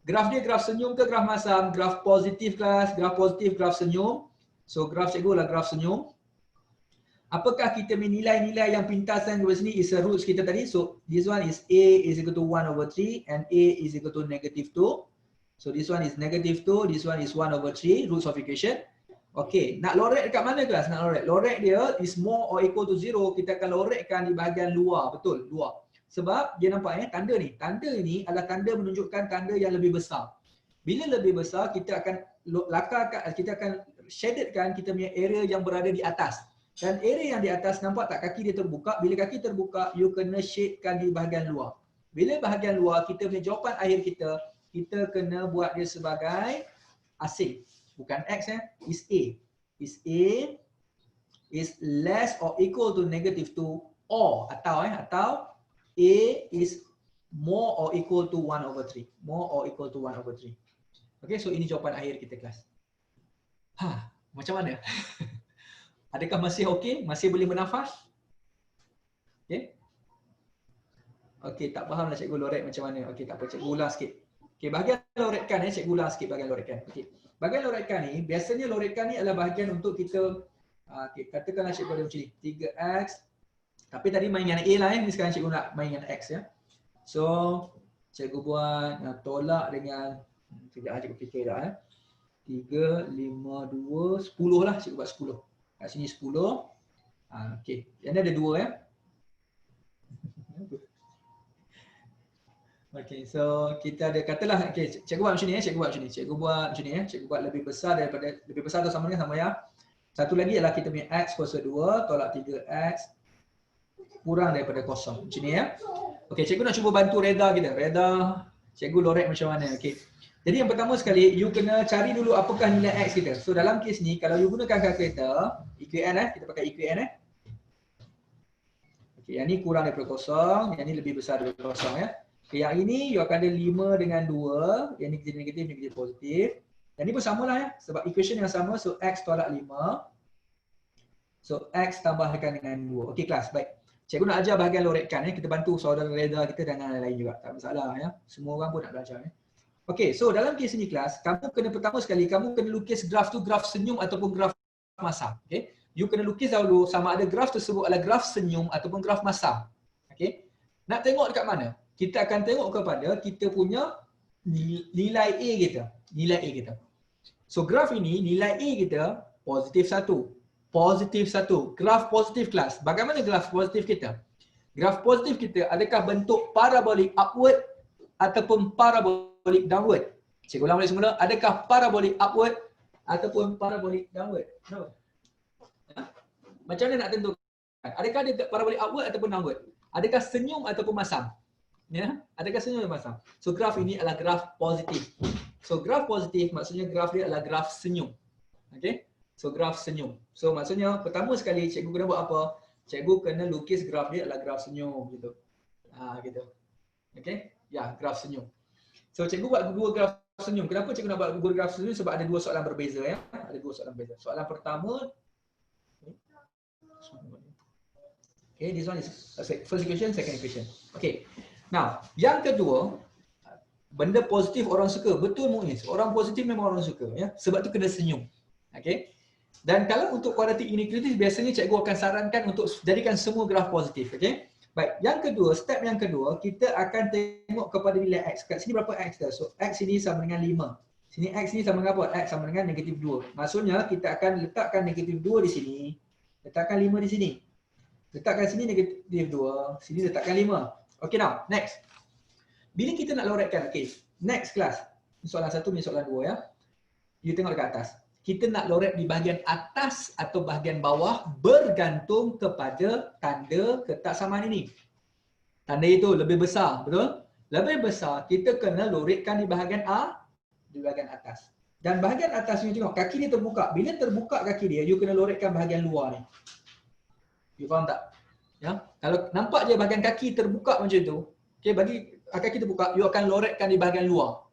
Graf dia graf senyum ke graf masam? Graf positif kelas, graf positif, graf senyum. So graf cikgu lah graf senyum. Apakah kita punya nilai-nilai yang pintasan di sini is a roots kita tadi. So this one is A is equal to 1/3 and A is equal to -2. So this one is -2, this one is 1/3 roots of equation. Okay, nak lorek dekat mana kelas? Nak lorek. Lorek dia is more or equal to 0. Kita akan lorekkan di bahagian luar. Betul, luar. Sebab dia nampak tanda ni. Tanda ni adalah tanda menunjukkan tanda yang lebih besar. Bila lebih besar, kita akan lakarkan, kita akan shadedkan kita punya area yang berada di atas. Dan area yang di atas, nampak tak kaki dia terbuka? Bila kaki terbuka, you kena shadekan di bahagian luar. Bila bahagian luar, kita punya jawapan akhir kita kena buat dia sebagai asing. Bukan X is A. Is A is less or equal to -2 or atau A is more or equal to 1/3. More or equal to 1/3. Okay, so ini jawapan akhir kita kelas. Macam mana? Adakah masih okey? Masih boleh bernafas? Okay. Okey, tak faham lah cikgu lorek macam mana. Okey, tak apa, cikgu ulang sikit. Okey, bahagian lorekkan cikgu ulang sikit bahagian lorekkan. Okey. Bahagian lorekkan ni, biasanya lorekkan ni adalah bahagian untuk kita katakanlah cikgu ada macam ni, 3x. Tapi tadi main dengan A lah ni sekarang cikgu nak main dengan X ya. So, cikgu buat tolak dengan sekejap cikgu fikir dah 3, 5, 2, 10 lah cikgu buat 10. Kat sini 10. Okey. Yang ni ada 2 ya. Okey, so kita ada katalah cikgu buat macam ni cikgu buat macam ni. Cikgu buat macam ni cikgu buat lebih besar atau sama dengan sama ya. Satu lagi adalah kita punya x kuasa 2 tolak 3x kurang daripada kosong. Macam ni ya. Okey, cikgu nak cuba bantu Reda kita. Reda, cikgu lorek macam mana? Okey. Jadi yang pertama sekali, you kena cari dulu apakah nilai x kita. So dalam kes ni, kalau you gunakan kalkulator, EQN kita pakai EQN Okey, yang ni kurang daripada kosong, yang ni lebih besar daripada kosong ya. Okay, yang ini you akan ada 5 dengan 2, yang ni jadi negatif, ni jadi positif. Yang ni pun samalah ya, sebab equation yang sama, so x tolak 5. So x tambahkan dengan 2. Okey kelas, baik. Cikgu nak ajar bahagian lorekkan kita bantu saudara Reda kita dan lain-lain juga. Tak masalah ya. Semua orang pun nak belajar Okey, so dalam kes ini kelas, kamu kena pertama sekali kamu kena lukis graf tu graf senyum ataupun graf masam. Okey. You kena lukis dahulu sama ada graf tersebut adalah graf senyum ataupun graf masam. Okey. Nak tengok dekat mana? Kita akan tengok kepada kita punya nilai A kita. Nilai A kita. So graf ini nilai A kita positif 1. Positif 1. Graf positif kelas. Bagaimana graf positif kita? Graf positif kita adakah bentuk parabolik upward ataupun parabolik downward? Cikgu ulang balik semula. Adakah parabolik upward ataupun parabolik downward? No. Macam mana nak tentukan? Adakah dia parabolik upward ataupun downward? Adakah senyum ataupun masam? Ya, adakah senyum ataupun masam? So graf ini adalah graf positif. So graf positif maksudnya graf dia adalah graf senyum. Okey? So graf senyum. So maksudnya pertama sekali cikgu kena buat apa? Cikgu kena lukis graf dia adalah graf senyum gitu. Gitu. Okey? Ya, graf senyum. So cikgu buat dua graf senyum. Kenapa cikgu nak buat dua graf senyum? Sebab ada dua soalan berbeza ya. Ada dua soalan berbeza. Soalan pertama this one is first equation, second equation. Okay. Now, yang kedua, Benda positif orang suka. Betul Muiz. Orang positif memang orang suka. Ya. Sebab tu kena senyum. Okay. Dan kalau untuk quadratic inequality, biasanya cikgu akan sarankan untuk jadikan semua graf positif. Okay. Baik. Yang kedua, step yang kedua, kita akan tengok kepada nilai X. Kat sini berapa X dah? So, X ini sama dengan 5. Sini X ni sama dengan apa? X sama dengan negatif 2. Maksudnya, kita akan letakkan negatif 2 di sini. Letakkan 5 di sini. Letakkan sini negatif 2. Sini letakkan 5. Okay now, next. Bila kita nak loretkan, okay, next class. Soalan 1 ni soalan 2 ya. You tengok dekat atas. Kita nak loret di bahagian atas atau bahagian bawah bergantung kepada tanda ketaksamaan ini. Tanda itu lebih besar, betul? Lebih besar, kita kena loretkan di bahagian A, di bahagian atas. Dan bahagian atas ni tengok, kaki dia terbuka. Bila terbuka kaki dia, you kena loretkan bahagian luar ni. You faham tak? Ya. Kalau nampak je bahagian kaki terbuka macam tu, okay, bagi kaki terbuka, you akan loretkan di bahagian luar.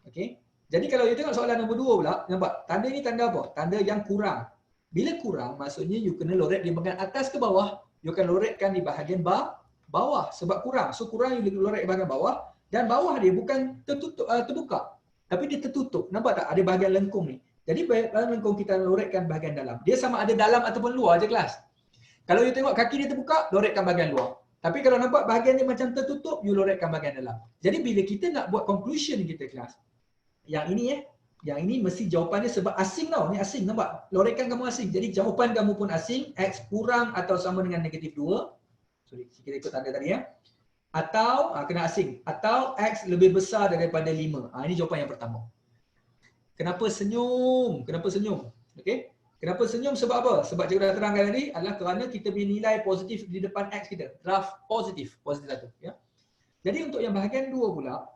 Okay. Jadi kalau you tengok soalan nombor 2 pula, nampak? Tanda ni tanda apa? Tanda yang kurang. Bila kurang, maksudnya you kena loret di bahagian atas ke bawah, you akan loretkan di bahagian bawah sebab kurang. So kurang you loret di bahagian bawah dan bawah dia bukan terbuka. Tapi dia tertutup. Nampak tak? Ada bahagian lengkung ni. Jadi bahagian lengkung kita loretkan bahagian dalam. Dia sama ada dalam ataupun luar je kelas. Kalau you tengok kaki dia terbuka, loretkan bahagian luar. Tapi kalau nampak bahagian dia macam tertutup, you loretkan bahagian dalam. Jadi bila kita nak buat conclusion kita kelas, yang ini mesti jawapannya sebab asing tau. Ni asing, nampak? Loretkan kamu asing. Jadi jawapan kamu pun asing. X kurang atau sama dengan negatif 2. Sorry, kita ikut tanda tadi ya. Atau, kena asing. Atau X lebih besar daripada 5. Ini jawapan yang pertama. Kenapa senyum? Kenapa senyum? Okay? Kenapa senyum? Sebab apa? Sebab cikgu dah terangkan tadi adalah kerana kita punya nilai positif di depan X kita. Graf positif. Positif satu. Ya? Jadi untuk yang bahagian 2 pula,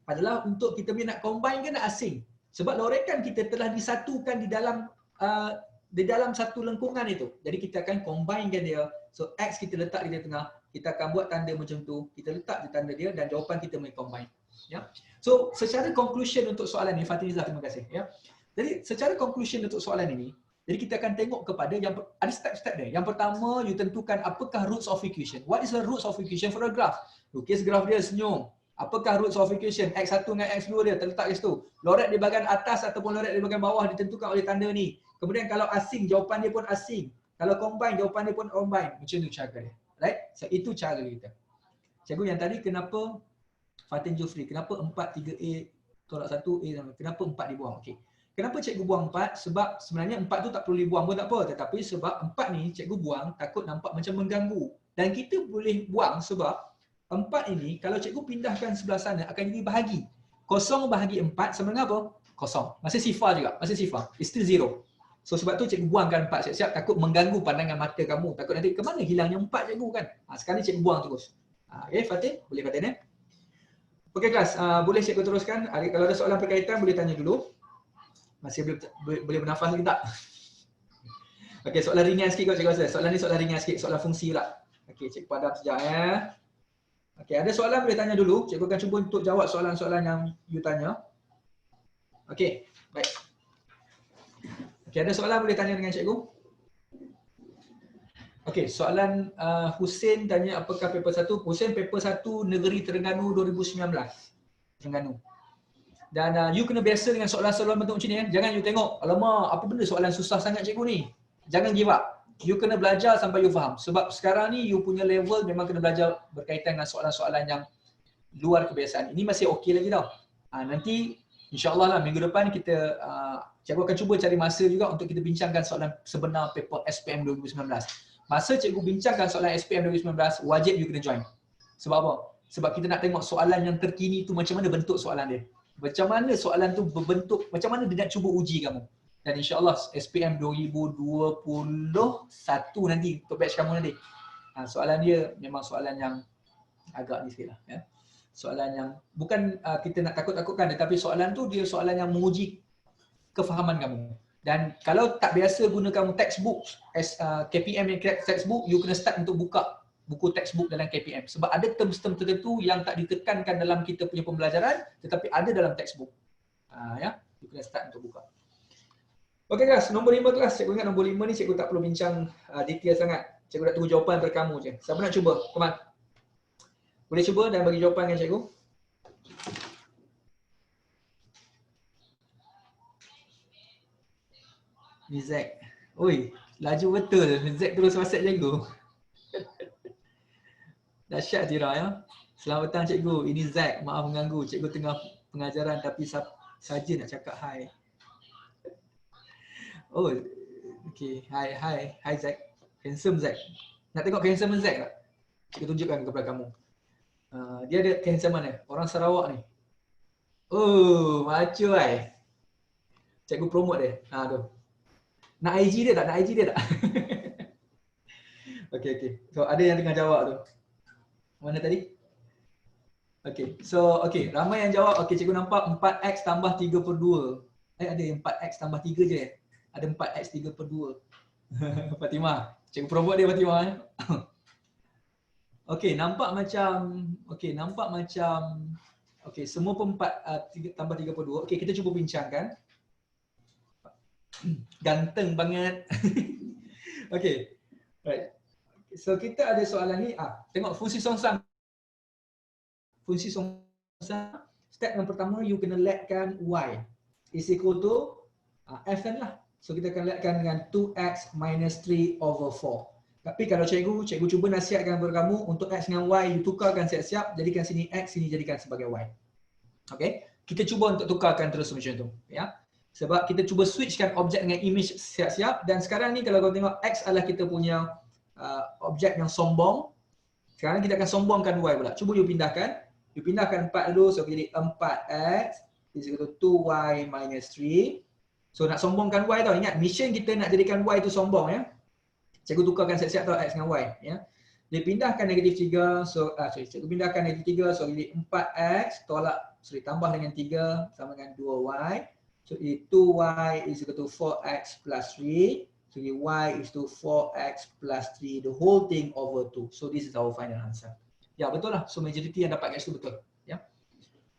adalah untuk kita punya nak combine ke nak asing. Sebab loretkan kita telah disatukan di dalam satu lengkungan itu. Jadi kita akan combinekan dia. So X kita letak di tengah, kita akan buat tanda macam tu, kita letak di tanda dia dan jawapan kita boleh combine. Ya. So secara conclusion untuk soalan ni, Fatinizah, terima kasih. Ya. Jadi secara conclusion untuk soalan ini, jadi kita akan tengok kepada yang ada step-step dia. Yang pertama, you tentukan apakah roots of equation. What is the roots of equation for a graph? Lukis graf dia, senyum. Apakah roots of equation? X1 dengan X2 dia terletak di situ. Loret di bahagian atas ataupun loret di bahagian bawah ditentukan oleh tanda ni. Kemudian kalau asing, jawapan dia pun asing. Kalau combine, jawapan dia pun combine. Macam tu cara dia. Right? So, itu cara kita. Cikgu yang tadi kenapa Fatin Jufri? Kenapa 4, 3A tolak 1A? Kenapa 4 dibuang? Okay. Kenapa cikgu buang 4? Sebab sebenarnya 4 tu tak perlu dibuang pun tak apa. Tetapi sebab 4 ni cikgu buang takut nampak macam mengganggu. Dan kita boleh buang sebab 4 ini kalau cikgu pindahkan sebelah sana akan jadi bahagi. 0 bahagi 4 sama dengan apa? 0. Masih sifar juga. Masih sifar. It's still 0. So sebab tu cikgu buangkan 4 siap-siap, takut mengganggu pandangan mata kamu. Takut nanti ke mana hilangnya 4 cikgu kan? Sekarang ni cikgu buang terus. Okay Fatin? Boleh Fatin Okay kelas, boleh cikgu teruskan. Kalau ada soalan berkaitan boleh tanya dulu. Masih boleh bernafas lagi tak? Okay, soalan ringan sikit kot cikgu rasa. Soalan ni soalan ringan sikit, soalan fungsi pula. Okay, cikgu padam sekejap ya. Okey, ada soalan boleh tanya dulu. Cikgu akan cuba untuk jawab soalan-soalan yang you tanya. Okey, baik. Okey, ada soalan boleh tanya dengan cikgu? Okey, soalan Husin tanya apakah paper 1? Husin paper 1 Negeri Terengganu 2019. Terengganu. Dan you kena biasa dengan soalan-soalan bentuk macam ni ya. Jangan you tengok, alamak, apa benda soalan susah sangat cikgu ni. Jangan give up. You kena belajar sampai you faham. Sebab sekarang ni you punya level memang kena belajar berkaitan dengan soalan-soalan yang luar kebiasaan. Ini masih okey lagi tau. Nanti insyaAllah lah minggu depan kita, cikgu akan cuba cari masa juga untuk kita bincangkan soalan sebenar paper SPM 2019. Masa cikgu bincangkan soalan SPM 2019, wajib you kena join. Sebab apa? Sebab kita nak tengok soalan yang terkini tu macam mana bentuk soalan dia. Macam mana soalan tu berbentuk, macam mana dia nak cuba uji kamu. Dan insyaAllah SPM 2021 nanti untuk batch kamu nanti. Soalan dia memang soalan yang agak ni sikit lah. Ya. Soalan yang bukan kita nak takut-takutkan, tetapi soalan tu dia soalan yang menguji kefahaman kamu. Dan kalau tak biasa guna kamu textbook, KPM yang textbook, you kena start untuk buka buku textbook dalam KPM. Sebab ada term-term tertentu yang tak ditekankan dalam kita punya pembelajaran, tetapi ada dalam textbook. Ya, you kena start untuk buka. Okey guys, nombor 5 kelas. Cikgu ingat nombor 5 ni cikgu tak perlu bincang detail sangat. Cikgu nak tunggu jawapan dari kamu je. Siapa nak cuba? Come on. Boleh cuba dan bagi jawapan dengan cikgu? Ni Zack. Oi, laju betul. Zack terus WhatsApp cikgu. Dahsyat Tira ya. Selamat petang cikgu. Ini Zack. Maaf mengganggu. Cikgu tengah pengajaran tapi saja nak cakap hai. Oh, okey. Hai Zack. Handsome Zack. Nak tengok handsome Zack tak? Cikgu tunjukkan kepada kamu. Dia ada handsome mana? Orang Sarawak ni. Oh, macu ai. Cikgu promote dia. Tu. Nak IG dia tak? Okey. So ada yang tengah jawab tu. Mana tadi? Okey. So ramai yang jawab. Okey, cikgu nampak 4x tambah 3/2. Ada yang 4x tambah 3 je. Ada 4x 3/2. Fatimah. Cikgu promote dia Fatimah. Okey, nampak macam semua pun 4 tambah 3/2. Okey, kita cuba bincangkan. Ganteng banget. Okey. Right. So kita ada soalan ni, tengok fungsi songsang. Fungsi songsang, step yang pertama you kena letkan y is equal to fn lah. So kita akan letkan dengan 2x minus 3/4. Tapi kalau cikgu cuba nasihatkan kepada kamu untuk x dengan y, you tukarkan siap-siap, jadikan sini x, sini jadikan sebagai y. Okey, kita cuba untuk tukarkan terus macam tu, ya. Sebab kita cuba switchkan objek dengan image siap-siap, dan sekarang ni kalau kau tengok x adalah kita punya objek yang sombong. Sekarang kita akan sombongkan y pula. Cuba you pindahkan 4 dulu, so jadi 4x is equal to 2y minus 3. So nak sombongkan y tau, ingat mission kita nak jadikan y tu sombong ya. Cikgu tukarkan siap-siap tau x dengan y ya. Dia pindahkan negatif 3, so cikgu pindahkan negatif 3, so jadi 4x tambah dengan 3 sama dengan 2y. So jadi 2y is equal to 4x plus 3. So y is to 4x plus 3, the whole thing over 2. So this is our final answer. Ya, betul lah. So majority yang dapat kat situ betul. Ya.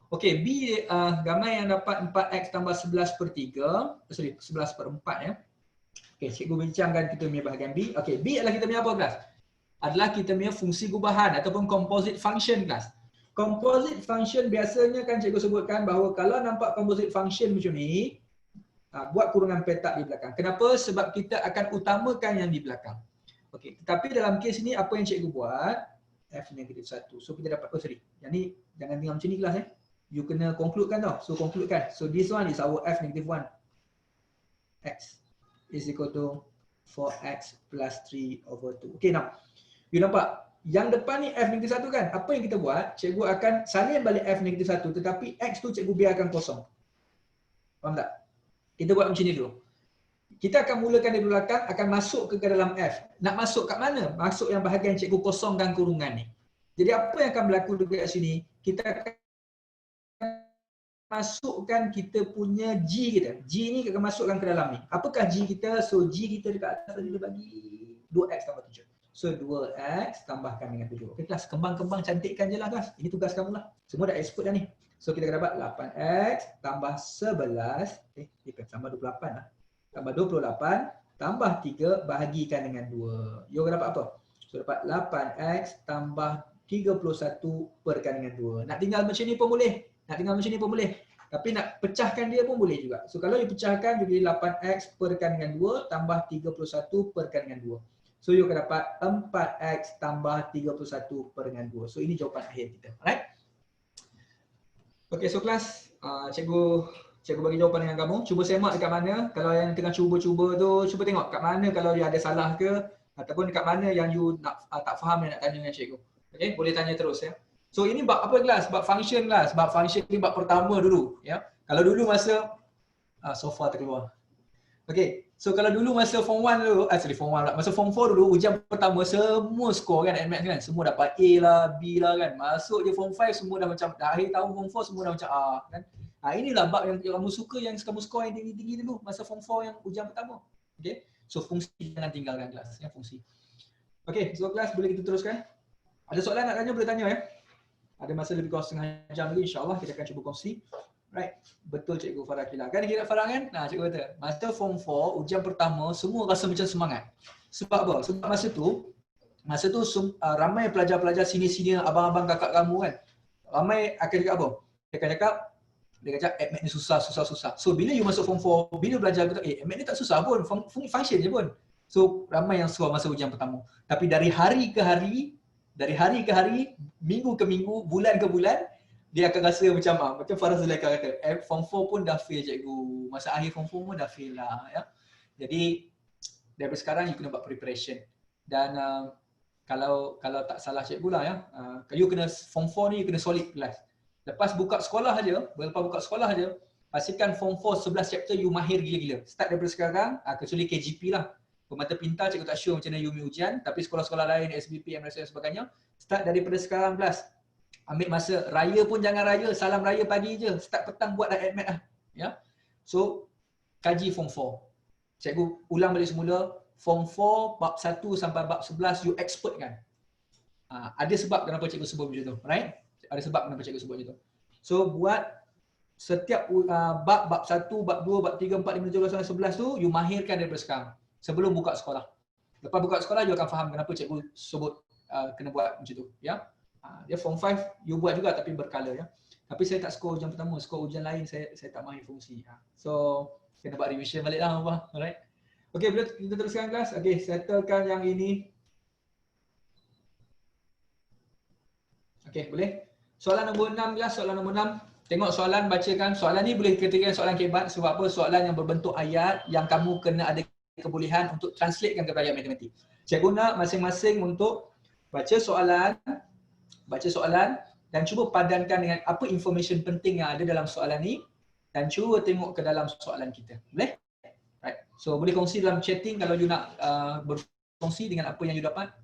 Okey, B gamai yang dapat 4x tambah 11/3. 11/4 ya. Okey, cikgu bincangkan kita punya bahagian B. Okey, B adalah kita punya apa kelas? Adalah kita punya fungsi gubahan ataupun composite function kelas. Composite function biasanya kan cikgu sebutkan bahawa kalau nampak composite function macam ni, buat kurungan petak di belakang. Kenapa? Sebab kita akan utamakan yang di belakang. Okey, tetapi dalam kes ini apa yang cikgu buat? F negatif 1. So kita dapat, yang ni jangan tinggal macam ni kelas You kena conclude kan tau. So conclude kan. So this one is our F negative 1. X is equal to 4x plus 3/2. Okay, now you nampak yang depan ni F negatif 1 kan. Apa yang kita buat? Cikgu akan salin balik F negatif 1, tetapi X tu cikgu biarkan kosong. Faham tak? Kita buat macam ni dulu. Kita akan mulakan dari belakang, akan masuk ke dalam F. Nak masuk kat mana? Masuk yang bahagian cikgu kosongkan kurungan ni. Jadi apa yang akan berlaku dekat sini? Kita akan masukkan kita punya G kita. G ni akan masukkan ke dalam ni. Apakah G kita? So G kita dekat atas tadi dia bagi 2x tambah 7. So 2x tambahkan dengan 7. Okey kelas, kembang-kembang cantikkan je lah kelas. Ini tugas kamu lah. Semua dah expert dah ni. So kita akan dapat 8x tambah 11. Tambah 28 lah. Tambah 28 tambah 3 bahagikan dengan 2. You akan dapat apa? So dapat 8x tambah 31 perkan dengan 2. Nak tinggal macam ni pun boleh. Tapi nak pecahkan dia pun boleh juga. So kalau you pecahkan, you jadi 8x perkan dengan 2 tambah 31 perkan dengan 2. So you akan dapat 4x tambah 31 perkan 2. So ini jawapan akhir kita. Alright? Okay, so kelas, cikgu bagi jawapan dengan kamu. Cuba semak dekat mana. Kalau yang tengah cuba-cuba tu, cuba tengok kat mana kalau you ada salah ke, ataupun dekat mana yang you tak faham yang nak tanya dengan cikgu. Okay, boleh tanya terus ya. So ini bab apa kelas? Bab function kelas. Bab function ni bab pertama dulu ya. Kalau dulu masa sofa terkeluar. Okay, so kalau dulu masa form 1 dulu, form 1 pula. Masa form 4 dulu, ujian pertama semua skor kan, NMAX kan. Semua dapat A lah, B lah kan. Masuk je form 5 semua dah macam, dah akhir tahun form 4 semua dah macam A kan. Inilah bab yang kamu suka, yang kamu skor yang tinggi-tinggi dulu masa form 4 yang ujian pertama. Okay, so fungsi jangan tinggalkan kelas ya, fungsi. Okay, so kelas boleh kita teruskan. Ada soalan nak tanya boleh tanya ya. Ada masa lebih kurang setengah jam lagi, insyaAllah kita akan cuba kongsi. Right, betul cikgu Farah Kila. Kan kira Farah kan? Nah, cikgu kata, masa form 4, ujian pertama, semua rasa macam semangat. Sebab apa? Sebab masa tu ramai pelajar-pelajar senior-senior, abang-abang kakak kamu kan. Ramai akan cakap apa? Dia akan cakap, Dia kata admit ni susah. So bila you masuk form 4, bila belajar kata admit ni tak susah pun, function je pun. So ramai yang suar masa ujian pertama. Tapi dari hari ke hari, minggu ke minggu, bulan ke bulan, dia akan rasa macam Faraz Zulaikha kata, form 4 pun dah fail cikgu. Masa akhir form 4 pun dah fail lah ya. Jadi daripada sekarang you kena buat preparation. Dan kalau tak salah cikgu lah ya, you kena form 4 ni you kena solid kelas. Lepas buka sekolah aja, pastikan form 4 11 chapter you mahir gila-gila. Start daripada sekarang, kecuali KGP lah. Pemata pintar cikgu tak sure macam mana you punya ujian, tapi sekolah-sekolah lain, SBP, MRC dan sebagainya, start daripada sekarang kelas. Ambil masa, raya pun jangan raya, salam raya pagi je, start petang buat dah admit lah. Ya. So, kaji form 4. Cikgu ulang balik semula, form 4, bab 1 sampai bab 11 you expert kan. Ada sebab kenapa cikgu sebut macam tu, right? Ada sebab kenapa cikgu sebut macam tu. So, buat setiap bab 1, bab 2, bab 3, 4, 5, 6, 7, 8, 9, 11 tu, you mahirkan daripada sekarang. Sebelum buka sekolah. Lepas buka sekolah, you akan faham kenapa cikgu sebut kena buat macam tu. Ya. Dia form 5, you buat juga tapi berkala ya. Tapi saya tak skor ujian pertama, skor ujian lain saya tak mahir fungsi. So, kena buat revision balik lah. Alright. Okay, boleh kita teruskan kelas? Okay, settlekan yang ini. Okay, boleh? Soalan nombor 6 kelas, soalan nombor 6. Tengok soalan, bacakan. Soalan ni boleh dikatakan soalan kebat sebab apa? Soalan yang berbentuk ayat yang kamu kena ada kebolehan untuk translatekan kepada ayat matematik. Cikgu nak masing-masing untuk baca soalan dan cuba padankan dengan apa information penting yang ada dalam soalan ni dan cuba tengok ke dalam soalan kita. Boleh? Right. So boleh kongsi dalam chatting kalau you nak berkongsi dengan apa yang you dapat.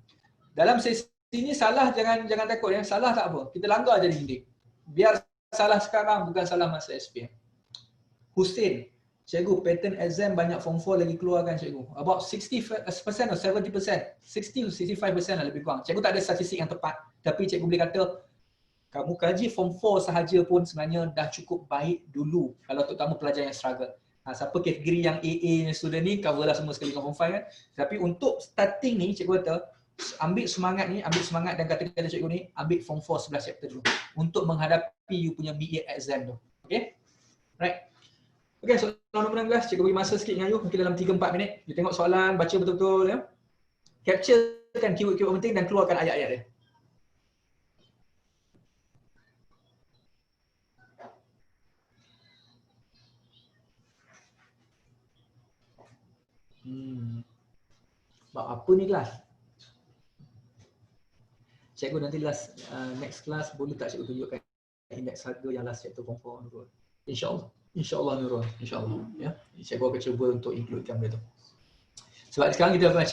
Dalam sesi ini salah jangan takut ya. Salah tak apa. Kita langgar je dinding. Biar salah sekarang bukan salah masa SPM. Hussein, cikgu pattern exam banyak form 4 lagi keluarkan cikgu. About 60% or 70%. 60 to 65% lah lebih kurang. Cikgu tak ada statistik yang tepat. Tapi cikgu boleh kata kamu kaji form 4 sahaja pun sebenarnya dah cukup baik dulu. Kalau terutama pelajar yang struggle. Siapa kategori yang AA student ni cover lah semua sekali dengan form 5 kan. Tapi untuk starting ni cikgu kata ambil semangat dan kata-kata cikgu ni, ambil form 4 11 chapter dulu untuk menghadapi you punya BA exam tu. Okay? Right. Okay, soalan nombor 16, cikgu bagi masa sikit dengan you, mungkin dalam 3-4 minit. You tengok soalan, baca betul-betul ya. Capturekan keyword-keyword penting dan keluarkan ayat-ayat dia. Bab apa ni kelas? Cikgu nanti next class boleh tak cikgu tunjukkan index harga yang last chapter form 4 Nurul? InsyaAllah Nurul, insyaAllah ya. Cikgu akan cuba untuk includekan benda tu. Sebab sekarang kita akan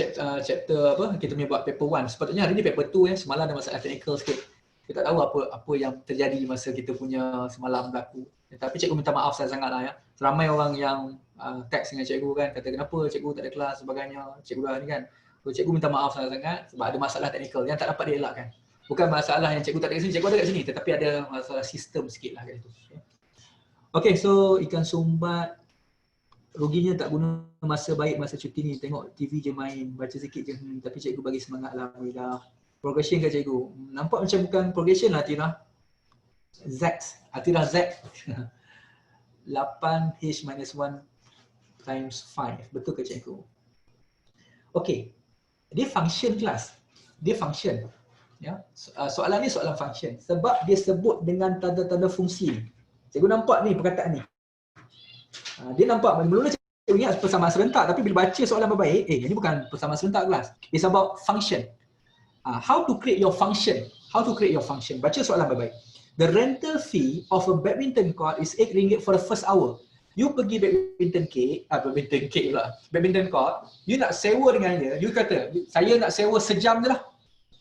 chapter apa? Kita punya buat paper 1. Sepatutnya hari ni paper 2 ya. Semalam ada masalah technical sikit. Kita tak tahu apa yang terjadi masa kita punya semalam berlaku. Tapi cikgu minta maaf sangat-sangat lah ya. Ramai orang yang teks dengan cikgu kan, kata kenapa cikgu tak ada kelas sebagainya. Cikgu dah ni kan. So, cikgu minta maaf sangat-sangat sebab ada masalah teknikal yang tak dapat dielakkan. Bukan masalah yang cikgu tak ada kat sini, cikgu ada kat sini, tetapi ada masalah sistem sikit lah kat situ. Okay, so ikan sumbat ruginya tak guna masa baik masa cuti ni, tengok TV je main, baca sikit je, tapi cikgu bagi semangat lah. Progression ke cikgu? Nampak macam bukan progression lah Atira. Atira Z. 8H minus 1 times 5. Betul ke cikgu? Okay. Dia function kelas. Dia function. Ya. Soalan ni soalan function. Sebab dia sebut dengan tanda-tanda fungsi. Cikgu nampak ni perkataan ni. Dia nampak, mula-mula cikgu ingat persamaan serentak, tapi bila baca soalan baik-baik, ini bukan persamaan serentak kelas. It's about function. How to create your function. Baca soalan baik-baik. The rental fee of a badminton court is RM8 for the first hour. You pergi badminton court, you nak sewa dengan dia, you kata, saya nak sewa sejam je lah.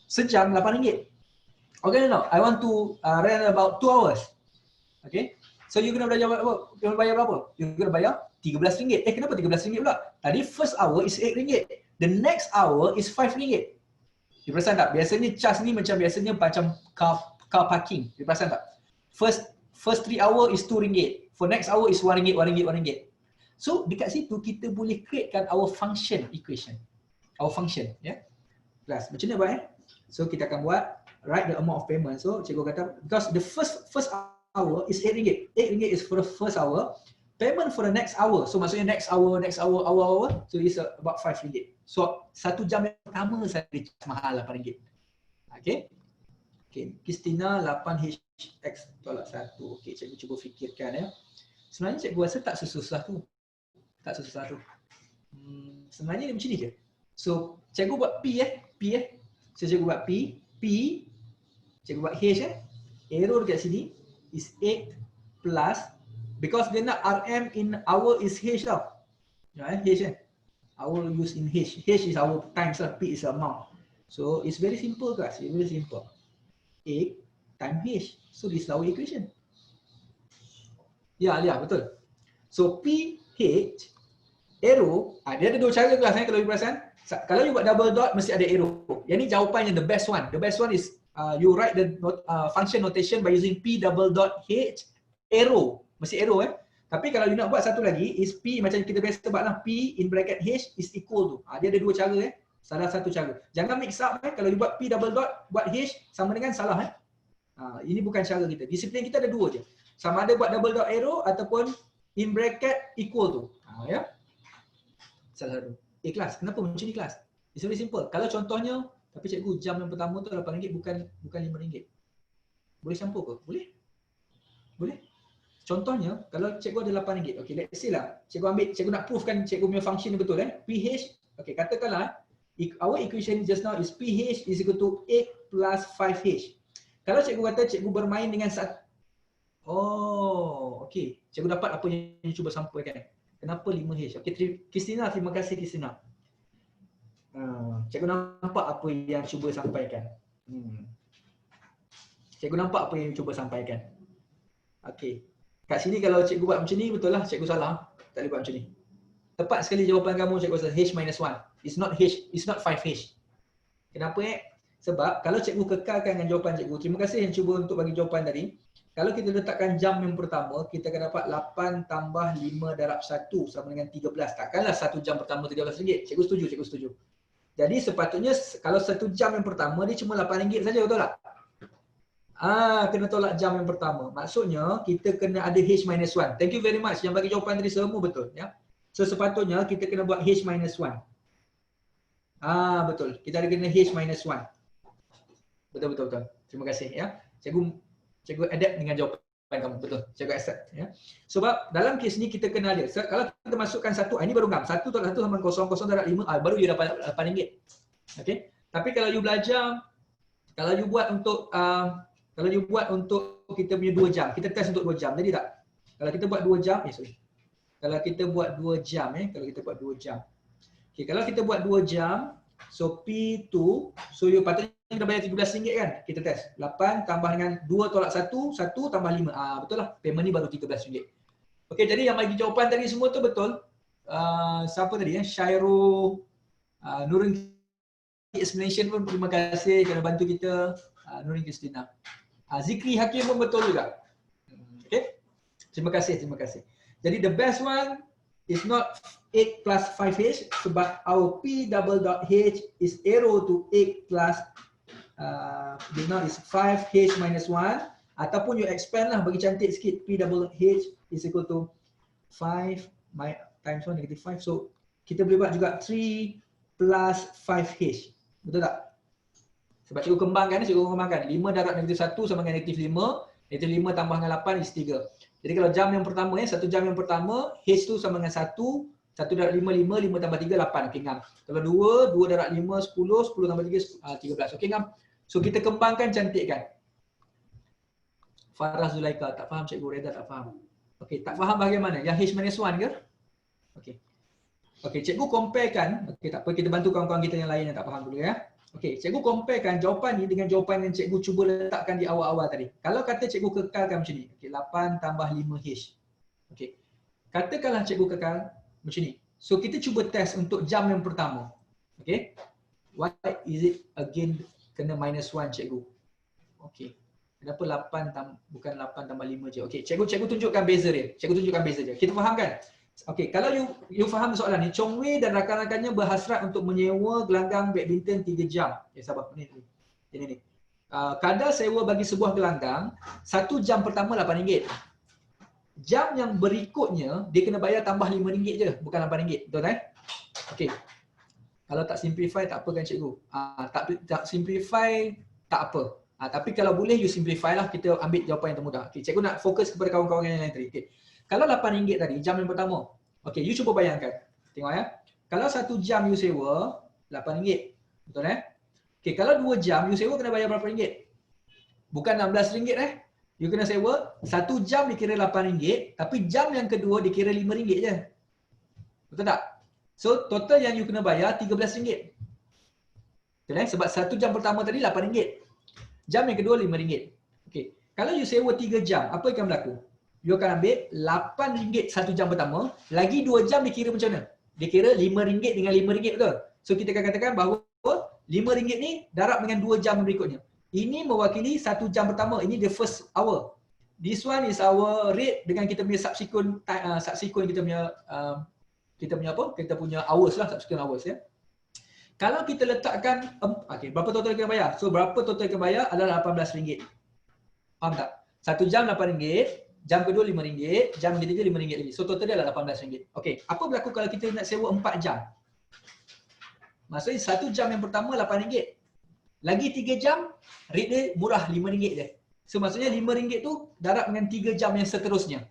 Sejam RM8. Okay, no, I want to rent about 2 hours. Okay, so you kena bayar berapa? You kena bayar RM13. Kenapa RM13 pula? Tadi first hour is RM8. The next hour is RM5. You perasan tak? Biasanya charge ni macam car parking. You perasan tak? First 3 hour is RM2. For next hour is RM1. So dekat situ kita boleh createkan our function equation. Our function, ya. Kelas. Macam mana buat So kita akan buat write the amount of payment. So cikgu kata because the first hour is RM8. RM8 is for the first hour. Payment for the next hour. So maksudnya next hour, hour. So it's about RM5. So 1 jam yang pertama saya mahal RM8. Okay. Okay. Christina 8HX tolak 1. Okay, cikgu cuba fikirkan ya. Sebenarnya cikgu rasa tak sesusah tu. Sebenarnya dia macam ni je. So cikgu buat P. So cikgu buat P. Cikgu buat H Arrow dekat sini is 8 plus, because dia nak RM in hour is H tau. H Hour use in H. H is our times lah, P is amount. So it's very simple guys, it's very simple. 8 times H. So this is our equation. Ya, betul. So P, H, arrow, dia ada dua cara kelas kalau you perasan. Kalau you buat double dot, mesti ada arrow. Yang ni jawapan yang the best one. The best one is you write the function notation by using P double dot H, arrow. Mesti arrow Tapi kalau you nak buat satu lagi, is P macam kita biasa buat lah. P in bracket H is equal to. Dia ada dua cara Salah satu cara. Jangan mix up kalau you buat P double dot, buat H sama dengan salah ini bukan cara kita. Disiplin kita ada dua je. Sama ada buat double dot arrow ataupun in bracket equal to. Salah satu. Kelas. Kenapa macam ni kelas? It's very simple. Kalau contohnya, tapi cikgu jam yang pertama tu RM8 bukan RM5. Boleh campur ke? Boleh? Contohnya, kalau cikgu ada RM8. Okay, let's say lah. Cikgu nak provekan cikgu punya function ni betul PH, okay, katakanlah our equation just now is PH is equal to 8 plus 5H. Kalau cikgu kata cikgu bermain dengan okay. Cikgu dapat apa yang cuba sampaikan. Kenapa 5H? Okay, Christina, terima kasih Christina. Cikgu nampak apa yang cuba sampaikan. Cikgu nampak apa yang cuba sampaikan. Okay. Kat sini kalau cikgu buat macam ni, betul lah cikgu salah. Tak boleh buat macam ni. Tepat sekali jawapan kamu cikgu rasa H minus 1. It's not H, it's not 5H. Kenapa Sebab kalau cikgu kekalkan dengan jawapan cikgu, terima kasih yang cuba untuk bagi jawapan tadi. Kalau kita letakkan jam yang pertama, kita akan dapat 8 tambah 5 darab 1 sama dengan 13. Takkanlah 1 jam pertama RM13. Cikgu setuju. Jadi sepatutnya kalau 1 jam yang pertama dia cuma RM8 saja, betul tak? Kena tolak jam yang pertama. Maksudnya kita kena ada H minus 1. Thank you very much yang bagi jawapan tadi semua betul ya. So sepatutnya kita kena buat H minus 1. Betul. Kita ada kena H minus 1. Betul. Terima kasih ya. Cikgu adapt dengan jawapan kamu. Betul. Cikgu accept ya. Sebab dalam kes ni kita kena ada. Kalau kita masukkan 1, ini baru ngam. 1 tolak 1 sama 0 darab 5, baru you dapat RM8. Okey. Tapi kalau you belajar, kalau you buat untuk kita punya 2 jam, kita test untuk 2 jam. Jadi tak? Kalau kita buat 2 jam, Kalau kita buat 2 jam Okey, kalau kita buat 2 jam, so P2, so you patutnya kita bayar RM13 kan? Kita test. 8 tambah dengan 2 tolak 1, 1 tambah 5. Betul lah. Payment ni baru RM13. Okey, jadi yang bagi jawapan tadi semua tu betul. Siapa tadi Syairo, Nurin explanation pun terima kasih kerana bantu kita. Nurin Christina. Zikri Hakim pun betul juga. Okey. Terima kasih. Jadi the best one is not 8 plus 5H sebab our P double dot H is arrow to 8 plus is 5H minus 1, ataupun you expand lah bagi cantik sikit, P double H is equal to 5 times 1 negative 5. So kita boleh buat juga 3 plus 5H. Betul tak? Sebab cikgu kembangkan 5 darab negatif 1 sama dengan negatif 5. Negatif 5 tambah dengan 8 is 3. Jadi kalau jam yang pertama 1 jam yang pertama, H tu sama dengan 1 darab 5, 5 tambah 3, 8. Okey ngam. Kalau 2 darab 5, 10 tambah 3, 13. Okey ngam. So kita kembangkan, cantikkan. Farah Zulaika, tak faham cikgu. Reda tak faham. Okey, tak faham bagaimana? Yang H minus 1 ke? Okey, cikgu comparekan. Okey, tak apa, kita bantu kawan-kawan kita yang lain yang tak faham dulu ya. Okey, cikgu comparekan jawapan ni dengan jawapan yang cikgu cuba letakkan di awal-awal tadi. Kalau kata cikgu kekalkan macam ni, okey, 8 tambah 5H. Okey. Katakanlah cikgu kekal macam ni. So kita cuba test untuk jam yang pertama. Okey. Why is it again kena minus 1 cikgu? Okey. Kenapa 8 bukan 8 tambah 5 je? Okey, cikgu tunjukkan beza dia. Kita faham kan? Okey, kalau you faham soalan ni, Chong Wei dan rakan-rakannya berhasrat untuk menyewa gelanggang badminton 3 jam. Sabar, ni. kadar sewa bagi sebuah gelanggang 1 jam pertama RM8. Jam yang berikutnya dia kena bayar tambah RM5 je, bukan RM8. Betul eh? Okey. Kalau tak simplify tak apa kan cikgu. Tak simplify tak apa. Tapi kalau boleh you simplify lah, kita ambil jawapan yang termudah. Okay, cikgu nak fokus kepada kawan-kawan yang lain tadi. Okay. Kalau RM8 tadi, jam yang pertama. Okey, you cuba bayangkan. Tengok ya. Kalau 1 jam you sewa RM8. Betul eh? Okey, kalau 2 jam you sewa kena bayar berapa ringgit? Bukan RM16 eh. You kena sewa 1 jam dikira RM8, tapi jam yang kedua dikira RM5 je. Betul tak? So total yang you kena bayar RM13. Betul eh? Sebab 1 jam pertama tadi RM8. Jam yang kedua RM5. Okey. Kalau you sewa 3 jam, apa yang akan berlaku? You akan ambil RM8 1 jam pertama, lagi 2 jam dikira macam mana? Dikira RM5 dengan RM5, betul? So kita akan katakan bahawa RM5 ni darab dengan 2 jam berikutnya. Ini mewakili 1 jam pertama. Ini the first hour. This one is our rate dengan kita punya subsequent kita punya apa? Kita punya hours lah, subsequent hours ya. Kalau kita letakkan okey, berapa total kena bayar? So berapa total kena bayar adalah RM18. Faham tak? 1 jam RM8, jam kedua RM5, jam ketiga RM5 lagi. So total dia adalah RM18. Okey, apa berlaku kalau kita nak sewa 4 jam? Maksudnya 1 jam yang pertama RM8. Lagi 3 jam, rate dia murah RM5 je. So maksudnya RM5 tu darab dengan 3 jam yang seterusnya.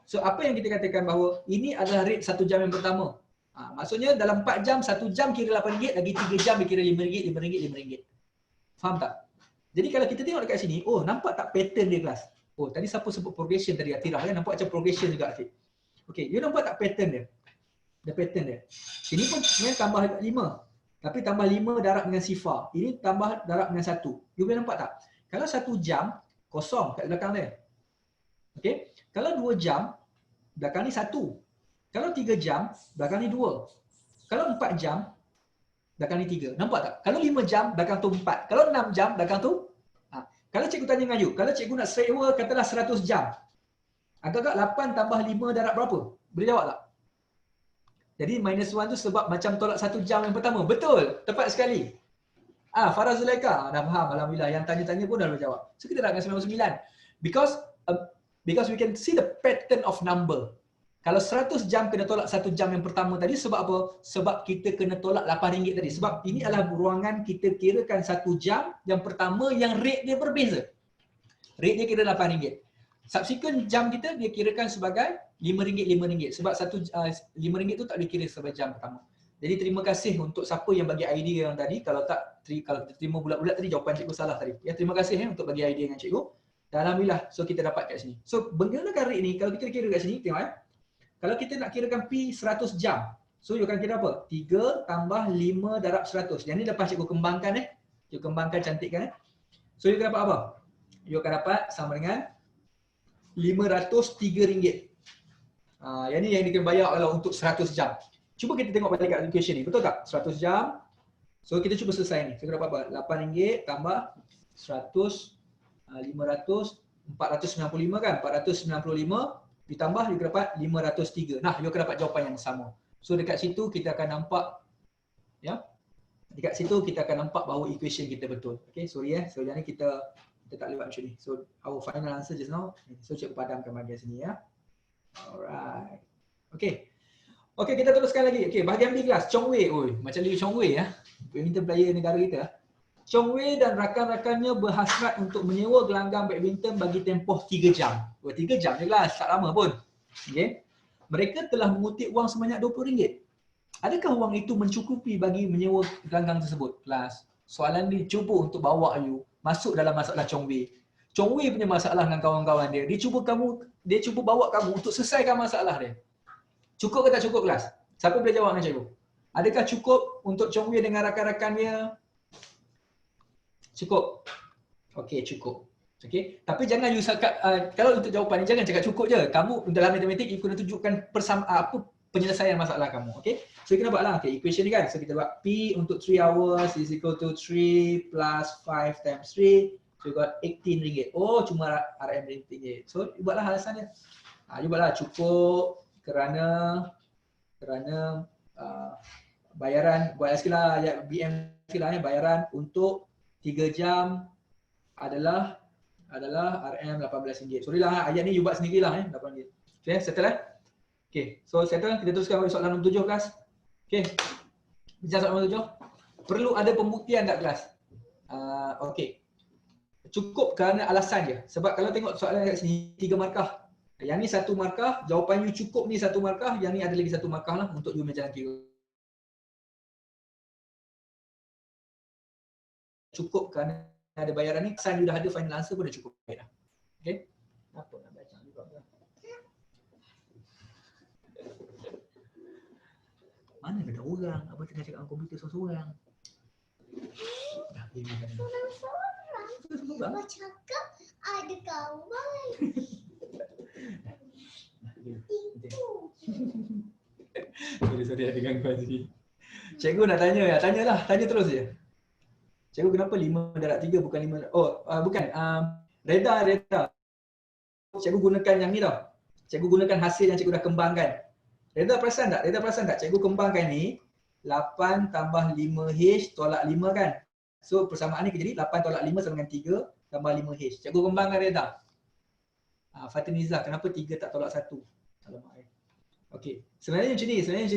So apa yang kita katakan bahawa ini adalah rate 1 jam yang pertama. Maksudnya dalam 4 jam, 1 jam kira RM8, lagi 3 jam kira RM5, RM5. Faham tak? Jadi kalau kita tengok dekat sini, oh nampak tak pattern dia kelas? Oh tadi siapa sebut progression tadi, Atirah kan? Nampak macam progression juga Atir. Okey, you nampak tak pattern dia? The pattern dia. Ini pun sebenarnya tambah 5. Tapi tambah 5 darab dengan sifar. Ini tambah darab dengan 1. You boleh nampak tak? Kalau 1 jam, kosong kat belakang dia. Okey? Kalau 2 jam, belakang ni 1. Kalau 3 jam, belakang ni 2. Kalau 4 jam, belakang ni 3. Nampak tak? Kalau 5 jam, belakang tu 4. Kalau 6 jam, belakang tu kalau cikgu tanya dengan you, kalau cikgu nak sewa katalah 100 jam, agak-agak 8 tambah 5 darab berapa? Boleh jawab tak? Jadi minus 1 tu sebab macam tolak 1 jam yang pertama. Betul, tepat sekali. Farah Zulaika, dah faham alhamdulillah. Yang tanya-tanya pun dah boleh jawab. So kita dah dengan 99. Because we can see the pattern of number. Kalau 100 jam kena tolak 1 jam yang pertama tadi sebab apa? Sebab kita kena tolak RM8 tadi. Sebab ini adalah ruangan kita kirakan 1 jam yang pertama yang rate dia berbeza. Rate dia kira RM8. Subsequent jam kita dia kirakan sebagai RM5. Sebab RM5 tu tak dikira sebagai jam pertama. Jadi terima kasih untuk siapa yang bagi idea yang tadi. Kalau kita terima bulat-bulat tadi jawapan cikgu salah tadi. Ya, terima kasih untuk bagi idea dengan cikgu. Dan alhamdulillah, so kita dapat kat sini. So menggunakan rate ni, kalau kita kira kat sini, tengok ya. Kalau kita nak kirakan P 100 jam, so you akan kira apa? 3 tambah 5 darab 100. Yang ni lepas cikgu kembangkan you kembangkan cantikkan So you akan dapat apa? You akan dapat sama dengan RM503. Yang ni yang dia kena bayar kalau untuk 100 jam. Cuba kita tengok balik kat equation ni, betul tak? 100 jam. So kita cuba selesai ni. So kita dapat apa? RM8 tambah 100, 500, 495 kan? 495 ditambah you dapat 503. Nah, you akan dapat jawapan yang sama. So dekat situ kita akan nampak ya. Dekat situ kita akan nampak bahawa equation kita betul. Okey, sorry So jadi kita tak lewat macam ni. So our final answer just now. So cikgu padamkan bahagian sini ya. Alright. Okey. Okey, kita teruskan lagi. Okey, bahagian B kelas. Chong Wei. Oi, macam Liu Chong Wei ya. Badminton player negara kita. Chong Wei dan rakan-rakannya berhasrat untuk menyewa gelanggang badminton bagi tempoh 3 jam. 3 jam je kelas, tak lama pun. Okay. Mereka telah mengutip wang sebanyak RM20. Adakah wang itu mencukupi bagi menyewa gelanggang tersebut? Kelas, soalan ni cuba untuk bawa you masuk dalam masalah Chong Wei. Chong Wei punya masalah dengan kawan-kawan dia. Dia cuba bawa kamu untuk selesaikan masalah dia. Cukup ke tak cukup kelas? Siapa boleh jawab dengan cikgu? Adakah cukup untuk Chong Wei dengan rakan-rakannya? Cukup. Okey, cukup. Okey. Tapi jangan you cakap kalau untuk jawapan ni jangan cakap cukup je. Kamu dalam matematik you kena tunjukkan penyelesaian masalah kamu. Okey. So kita buatlah okey equation ni kan. So kita buat P untuk 3 hours is equal to 3 plus 5 times 3. So you got RM18. Oh, cuma RM18. So you buatlah alasan dia. You buatlah cukup kerana bayaran buat sekilah ya BM sekilah bayaran untuk 3 jam adalah RM18. Sorry lah, ayat ni you buat sendirilah RM8. Okay, settle Okay, so settle. Kita teruskan pada soalan nombor 7 kelas. Okay, bincang soalan nombor 7. Perlu ada pembuktian tak kelas? Okay. Cukup kerana alasan je. Sebab kalau tengok soalan kat sini 3 markah. Yang ni 1 markah, jawapan you cukup ni 1 markah, yang ni ada lagi 1 markah lah untuk you jalan kira. Cukup kerana ada bayaran ni, asal you dah ada final answer pun dah cukup. Okay? Apa nak baca juga? Mana ada orang? Apa tengah cakap dengan komputer seorang-seorang? Dah, ini kan. Seorang-seorang? Apa cakap ada kawan? Sorry ada gangguan sini. Cikgu nak tanya ya, tanyalah, tanya terus je. Cikgu kenapa 5 darab 3 bukan 5? Bukan. Reda. Cikgu gunakan yang ni tau. Cikgu gunakan hasil yang cikgu dah kembangkan. Reda perasan tak? Cikgu kembangkan ni 8 tambah 5H tolak 5 kan. So persamaan ni jadi 8 tolak 5 sama dengan 3 tambah 5H. Cikgu kembangkan Reda. Fatiniza, kenapa 3 tak tolak 1? Alamak. Okey. Sebenarnya macam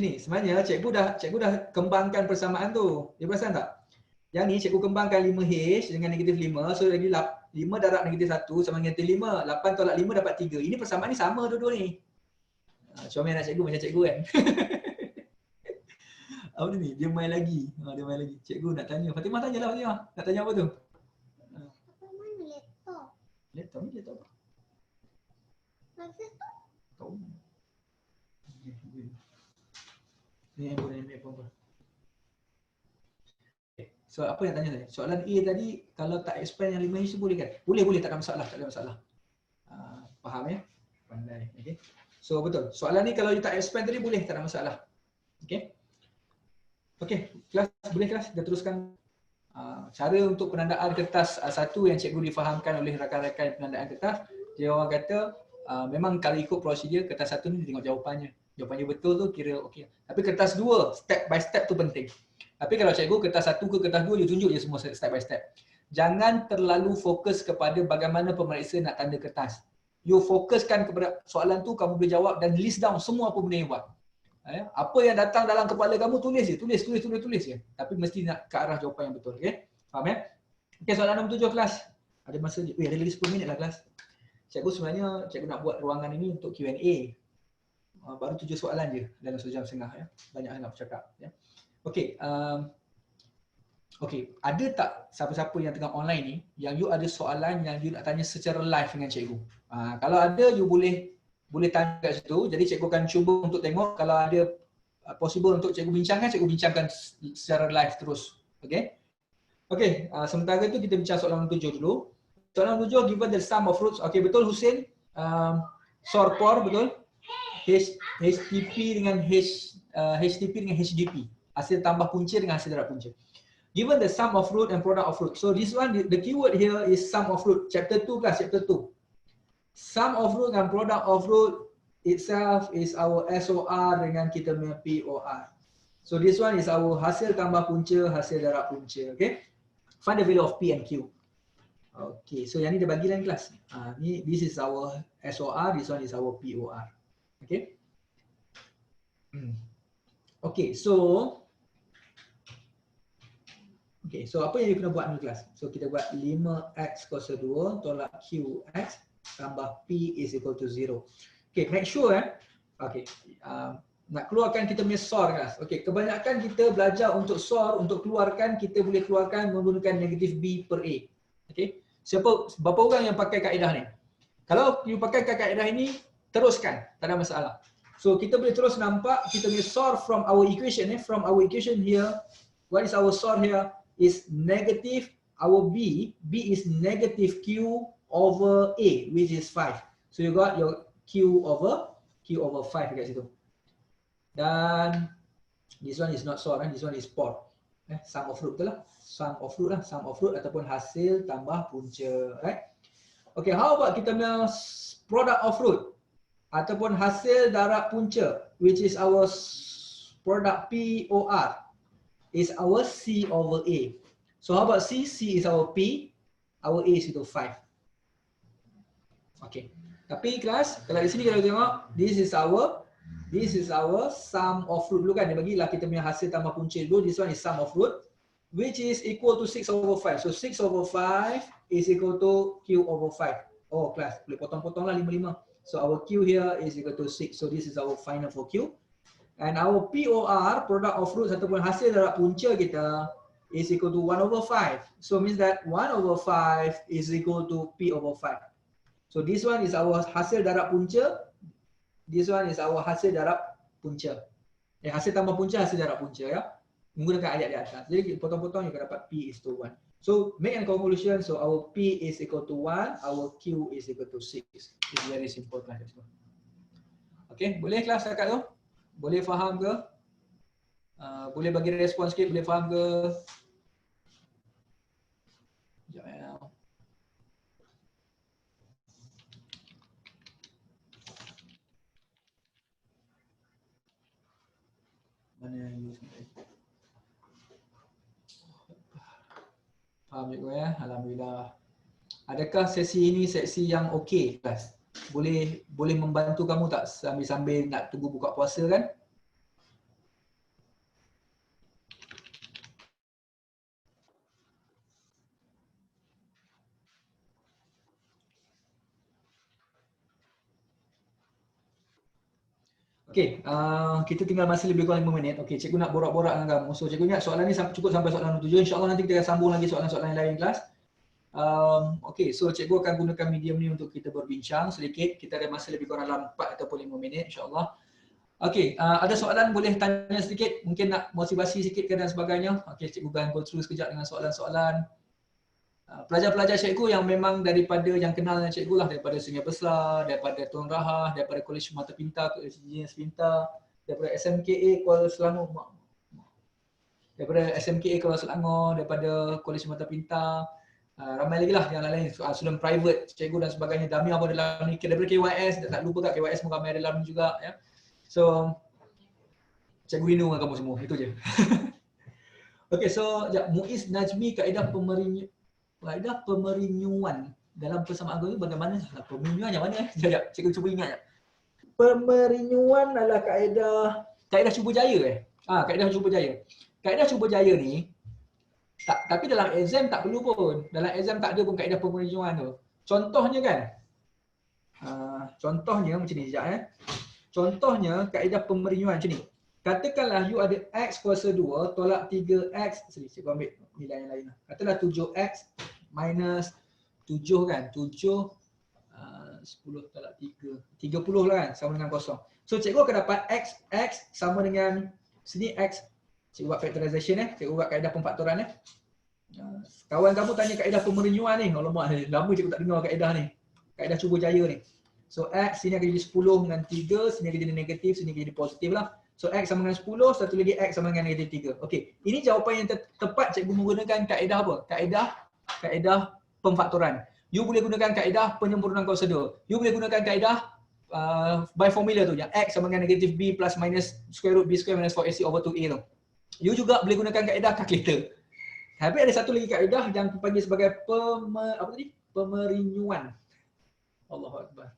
ni. Sebenarnya cikgu dah kembangkan persamaan tu. Dia perasan tak? Yang ni cikgu kembangkan 5H dengan negatif 5. So lagi 5 darab negatif 1 sama dengan negatif 5. 8 tolak 5 dapat 3. Ini persamaan ni sama dua-dua ni. Comel nak cikgu macam cikgu kan? Apa ni? Dia main lagi. Cikgu nak tanya. Fatimah tanyalah Fatimah. Nak tanya apa tu? Apa mana laptop? Laptop ni laptop apa? Laptop tu? Tahu. Ni yang boleh ambil apa-apa. So apa yang tanya tadi? Soalan A tadi kalau tak expand yang 5H tu boleh kan? Boleh, tak ada masalah. Faham ya? Pandai. Okey. So betul. Soalan ni kalau you tak expand tadi boleh, tak ada masalah. Okey. Kelas boleh kelas kita teruskan cara untuk penandaan kertas satu yang cikgu difahamkan oleh rakan-rakan penandaan kertas. Dia orang kata memang kalau ikut prosedur kertas satu ni tengok jawapannya. Jawapannya betul tu kira okey. Tapi kertas 2 step by step tu penting. Tapi kalau cikgu kertas 1 ke kertas 2 dia tunjuk je semua step by step. Jangan terlalu fokus kepada bagaimana pemeriksa nak tanda kertas. You fokuskan kepada soalan tu, kamu boleh jawab dan list down semua apa benda yang buat. Apa yang datang dalam kepala kamu tulis je, tulis je. Tapi mesti nak ke arah jawapan yang betul, okey? Faham ya? Okey, soalan nombor 7 kelas. Ada masa je. Ada lagi 10 minit lah kelas. Cikgu sebenarnya cikgu nak buat ruangan ini untuk Q&A. Baru 7 soalan je dalam 1 jam setengah ya. Banyak nak bercakap ya. Okey, ada tak siapa-siapa yang tengah online ni yang you ada soalan yang you nak tanya secara live dengan cikgu? Kalau ada you boleh tanya kat situ. Jadi cikgu akan cuba untuk tengok kalau ada possible untuk cikgu bincangkan secara live terus. Okey, sementara itu kita bincang soalan nombor 7 dulu. Soalan nombor 7, given the sum of roots. Okey, betul Husin. SORPOR betul. HTP dengan HDP. Hasil tambah punca dengan hasil darab punca. Given the sum of root and product of root. So this one, the keyword here is sum of root. Chapter 2 class, chapter 2. Sum of root and product of root itself is our SOR dengan kita punya POR. So this one is our hasil tambah punca, hasil darab punca. Okay. Find the value of P and Q. Okay, so yang ni dia bagi lain kelas. This is our SOR, this one is our POR. Okay. Okay, so apa yang you kena buat ni kelas? So kita buat 5x kuasa 2 tolak qx tambah p is equal to 0. Okay, make sure nak keluarkan kita punya SOR kelas. Okay, kebanyakan kita belajar untuk SOR, untuk keluarkan, kita boleh keluarkan menggunakan negatif b per a. Okay, berapa orang yang pakai kaedah ni? Kalau you pakai kaedah ini, teruskan, tak ada masalah. So kita boleh terus nampak kita punya SOR from our equation here. What is our SOR here? Is negative, our b is negative q over a, which is 5. So you got your q over 5 kat situ. Dan this one is not SOR, this one is POR. Sum of root betul lah. Sum of root ataupun hasil tambah punca, right? Okay, how about kita punya product of root ataupun hasil darab punca, which is our product POR, is our C over A. So how about C? C is our P. our A is equal to 5. Okay. Tapi kelas, kalau di sini kalau tengok, this is our sum of root dulu kan. Dia bagilah kita punya hasil tambah punca dulu. This one is sum of root, which is equal to 6/5. So 6/5 is equal to Q over 5. Oh kelas, boleh potong-potong lah 5/5. So our Q here is equal to 6. So this is our final for Q. And our POR, product of roots ataupun hasil darab punca kita, is equal to 1/5. So means that 1/5 is equal to P over 5. So this one is our hasil darab punca. This one is our hasil darab punca. Hasil tambah punca, hasil darab punca ya. Menggunakan ayat di atas. Jadi potong-potong you akan dapat P is to 1. So make a conclusion. So our P is equal to 1, our Q is equal to 6. It's very simple class. Okay, boleh kelas dekat tu? Boleh faham ke? Boleh bagi respon sikit, boleh faham ke? Sekejap ya. Mana yang you sampai? Faham cikgu ya? Alhamdulillah. Adakah sesi ini sesi yang okey kelas? Boleh membantu kamu tak sambil-sambil nak tunggu buka puasa kan? Okey, kita tinggal masih lebih kurang 5 minit. Okey, cikgu nak borak-borak dengan kamu. So cikgu ingat soalan ni cukup sampai soalan 7. InsyaAllah nanti kita akan sambung lagi soalan-soalan yang lain kelas. Okey, so cikgu akan gunakan medium ni untuk kita berbincang sedikit. Kita ada masa lebih kurang dalam 4 ataupun 5 minit insyaAllah. Okey, ada soalan boleh tanya sedikit, mungkin nak motivasi sikit ke dan sebagainya. Okey, cikgu akan go through sekejap dengan soalan-soalan. Pelajar-pelajar cikgu yang memang daripada yang kenal dengan cikgu lah, daripada Sungai Besar, daripada Tuan Rahah, daripada Kolej Mata Pintar, Kolej Jenis Pintar, daripada SMKA Kuala Selangor, daripada SMKA Kuala Selangor, daripada Kolej Mata Pintar, ramai lagi lah yang lain, student private, cikgu dan sebagainya. Damia pun dalam ni, daripada KYS, tak lupa kat KYS pun ramai dalam ni juga ya. So cikgu rindu dengan kamu semua, itu je. Okey, so Muiz Najmi, kaedah pemerinyuan dalam persamaan agama bagaimana? Pemerinyuan yang mana? Sekejap, cikgu cuba ingat. Pemerinyuan adalah kaedah cuba jaya kaedah cuba jaya. Kaedah cuba jaya ni tapi dalam exam tak perlu pun. Dalam exam tak ada pun kaedah pemerinyuan tu. Contohnya kan? Contohnya macam ni sekejap Contohnya kaedah pemerinyuan macam ni. Katakanlah you ada X kuasa 2 tolak 3X. Cikgu ambil nilai yang lain. Katakanlah 7X minus 7 kan. 7, 10 tolak 3. 30 lah kan sama dengan kosong. So cikgu akan dapat X sama dengan sini X. Cikgu buat factorization Cikgu buat kaedah pemfaktoran Kawan kamu tanya kaedah pemerinyuan ni. Alamak, lama cikgu tak dengar kaedah ni. Kaedah cuba jaya ni. So X sini akan jadi 10 dengan 3, sini akan jadi negatif, sini akan jadi positif lah. So X sama dengan 10, satu lagi X sama dengan negatif 3. Okey, ini jawapan yang tepat cikgu menggunakan kaedah apa? Kaedah pemfaktoran. You boleh gunakan kaedah penyempurnan kuasa 2. You boleh gunakan kaedah by formula tu, yang X sama dengan negatif B plus minus square root B square minus 4AC over 2A tu. You juga boleh gunakan kaedah kalkulator. Tapi ada satu lagi kaedah yang dipanggil sebagai pemerinyuan. Allahu Akbar.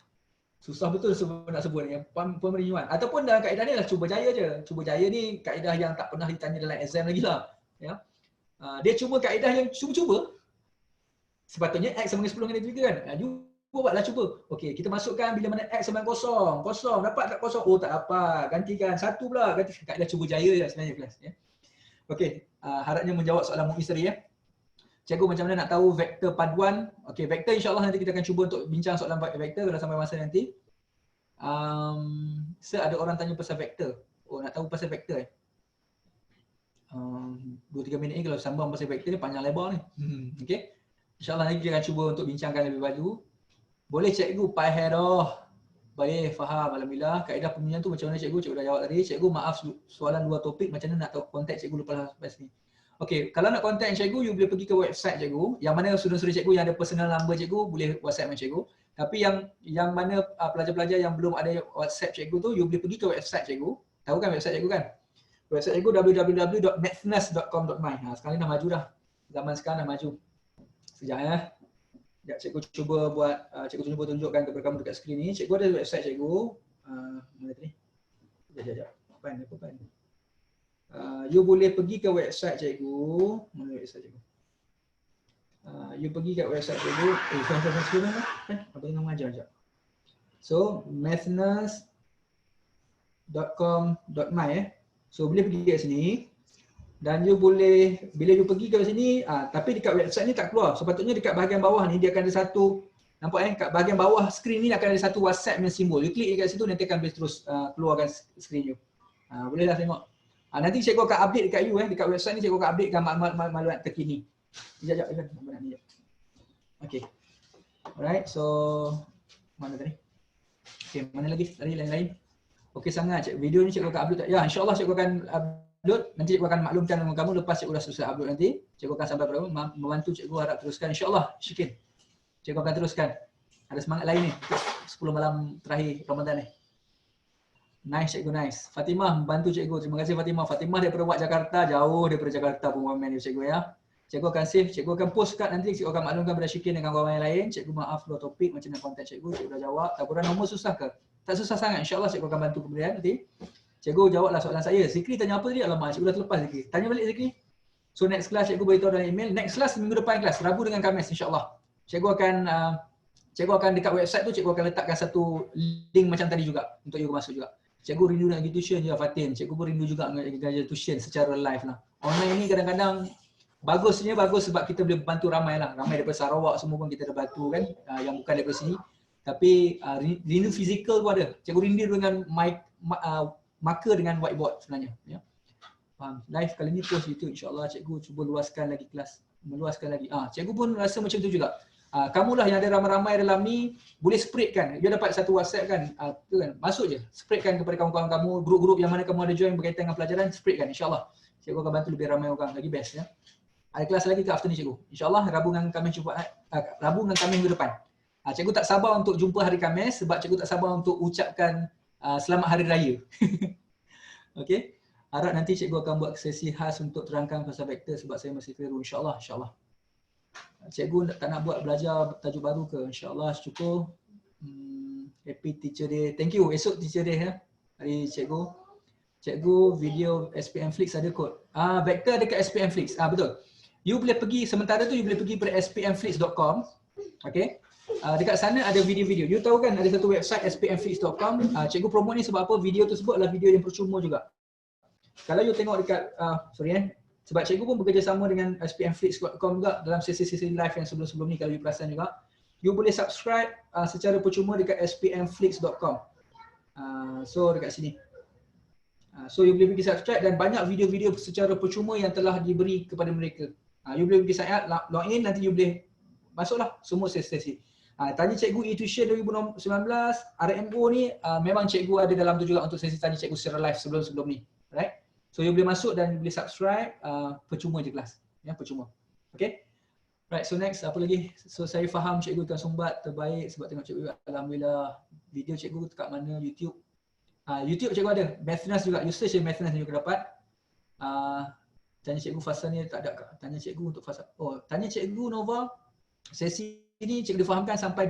Susah betul nak sebut ni, pemerinyuan. Ataupun dalam kaedah ni lah cuba jaya je. Cuba jaya ni kaedah yang tak pernah ditanya dalam exam lagi lah. Ya. Dia cuma kaedah yang cuba-cuba. Sepatutnya X sama dengan 10 dengan 3 kan. You buatlah cuba. Okey, kita masukkan bila mana X sama dengan kosong. Kosong, dapat tak kosong? Oh tak dapat. Gantikan 1 pula. Ganti kaedah cuba jaya je sebenarnya kelas. Ya. Okey, harapnya menjawab soalan Muiz tadi ya. Cikgu macam mana nak tahu vektor paduan? Okey, vektor insyaAllah nanti kita akan cuba untuk bincang soalan vektor kalau sampai masa nanti. Ada orang tanya pasal vektor. Oh, nak tahu pasal vektor 2-3 minit ni kalau sambung pasal vektor ni panjang lebar ni. Okey. InsyaAllah nanti kita akan cuba untuk bincangkan lebih baju. Boleh cikgu pi header. Baik, faham. Alhamdulillah. Kaedah pemilihan tu macam mana cikgu? Cikgu dah jawab tadi. Cikgu maaf soalan 2 topik macam mana nak tahu kontak cikgu lepas ni. Okey, kalau nak kontak cikgu, you boleh pergi ke website cikgu. Yang mana student-student cikgu yang ada personal number cikgu, boleh WhatsApp dengan cikgu. Tapi yang mana pelajar-pelajar yang belum ada WhatsApp cikgu tu, you boleh pergi ke website cikgu. Tahu kan website cikgu kan? Website cikgu www.mathness.com.my. Sekarang ni dah maju dah. Zaman sekarang dah maju. Sekejap ya. Sekejap cikgu cuba buat, cikgu cuba tunjukkan kepada kamu dekat skrin ni. Cikgu ada website cikgu. Mana tadi? Sekejap. Pan. You boleh pergi ke website cikgu. Mana website cikgu? You pergi ke website cikgu. Skrin lah. Apa tengah mengajar sekejap. So, mathness.com.my So, boleh pergi kat sini. Dan you boleh, bila you pergi ke sini, tapi dekat website ni tak keluar. Sepatutnya dekat bahagian bawah ni, dia akan ada satu, nampak kat bahagian bawah skrin ni akan ada satu WhatsApp punya simbol. You klik dekat situ, nanti akan terus keluarkan skrin you. Bolehlah tengok. Nanti cikgu akan update dekat you, dekat website ni cikgu akan updatekan maklumat terkini. Sekejap, apa nak ni? Okay. Alright, so, mana tadi? Okay, mana lagi? Tadi lain-lain. Okey sangat, video ni cikgu akan upload. Ya, insyaAllah cikgu akan upload. Nanti cikgu akan maklumkan dengan kamu lepas cikgu dah selesai upload nanti. Cikgu akan sampai pada kamu, membantu cikgu harap teruskan. InsyaAllah, Syikin. Cikgu akan teruskan. Ada semangat lain ni, 10 malam terakhir Ramadan ni. Nice cikgu, nice. Fatimah membantu cikgu. Terima kasih Fatimah. Fatimah daripada Wak Jakarta, jauh daripada Jakarta pengumuman ni cikgu ya. Cikgu akan save, cikgu akan post kat nanti, cikgu akan maklumkan pada Syikin dengan kawan-kawan yang lain. Cikgu maaf luar topik macam mana kontak cikgu, cikgu dah jawab. Tak kurang nombor susah ke? Tak susah sangat, insyaAllah cikgu akan bantu kemudian nanti. Cikgu jawablah soalan saya. Zikri tanya apa tadi? Alamak, cikgu dah terlepas Zikri. Tanya balik Zikri. So next class cikgu beritahu dalam email. Next class minggu depan kelas, Rabu dengan Khamis insyaAllah. Cikgu akan dekat website tu, cikgu akan letakkan satu link macam tadi juga untuk you masuk juga. Cikgu rindu nak pergi tuition je Fatin. Cikgu pun rindu juga nak pergi tuition secara live lah. Online ni kadang-kadang bagus sebab kita boleh bantu ramai lah. Ramai daripada Sarawak semua pun kita dah bantu kan, yang bukan daripada sini. Tapi rindu fizikal pun ada. Cikgu rindu dengan marker dengan whiteboard sebenarnya. Ya. Live kali ni post YouTube, insyaAllah cikgu cuba luaskan lagi kelas. Meluaskan lagi. Cikgu pun rasa macam tu juga. Kamulah yang ada ramai-ramai dalam ni, boleh spreadkan. Dia dapat satu WhatsApp kan, tu kan, masuk je. Spreadkan kepada kawan-kawan kamu, grup-grup yang mana kamu ada join berkaitan dengan pelajaran, spreadkan insyaAllah. Cikgu akan bantu lebih ramai orang, lagi best ya. Ada kelas lagi ke after ni cikgu? InsyaAllah Rabu dengan Khamis minggu depan. Cikgu tak sabar untuk jumpa hari Khamis sebab cikgu tak sabar untuk ucapkan selamat hari raya. Okey. Harap nanti cikgu akan buat sesi khas untuk terangkan pasal vektor sebab saya masih keliru. InsyaAllah. Cikgu tak nak buat belajar tajuk baru ke? InsyaAllah cukup. Happy Teacher Day. Thank you. Esok Teacher Day ya. Hari cikgu. Cikgu video SPM Flix ada kod. Vektor dekat SPM Flix. Betul. You boleh pergi, sementara tu you boleh pergi pada spmflix.com. Okay. Dekat sana ada video-video. You tahu kan ada satu website spmflix.com. Cikgu promote ni sebab apa? Video tersebut adalah video yang percuma juga. Kalau you tengok dekat, sebab cikgu pun bekerjasama dengan spmflix.com juga dalam sesi-sesi live yang sebelum-sebelum ni kalau you perasan juga. You boleh subscribe secara percuma dekat spmflix.com. So dekat sini. So you boleh pergi subscribe dan banyak video-video secara percuma yang telah diberi kepada mereka. You boleh pergi sign up, login, nanti you boleh masuklah semua sesi-sesi. Tanya cikgu e-tuition 2019, RMO ni memang cikgu ada dalam tu juga untuk sesi tanya cikgu secara live sebelum-sebelum ni. Right? So you boleh masuk dan you boleh subscribe, percuma je kelas. Ya, percuma. Okay? Right, so next apa lagi? So saya faham cikgu Tuan Sumbat terbaik sebab tengok cikgu alhamdulillah. Video cikgu dekat mana? YouTube. YouTube cikgu ada. Mathnas juga. You search je Mathnas juga dapat. Tanya cikgu fasa ni tak ada. Tanya cikgu untuk fasa. Tanya cikgu Nova. Sesi ini cikgu difahamkan sampai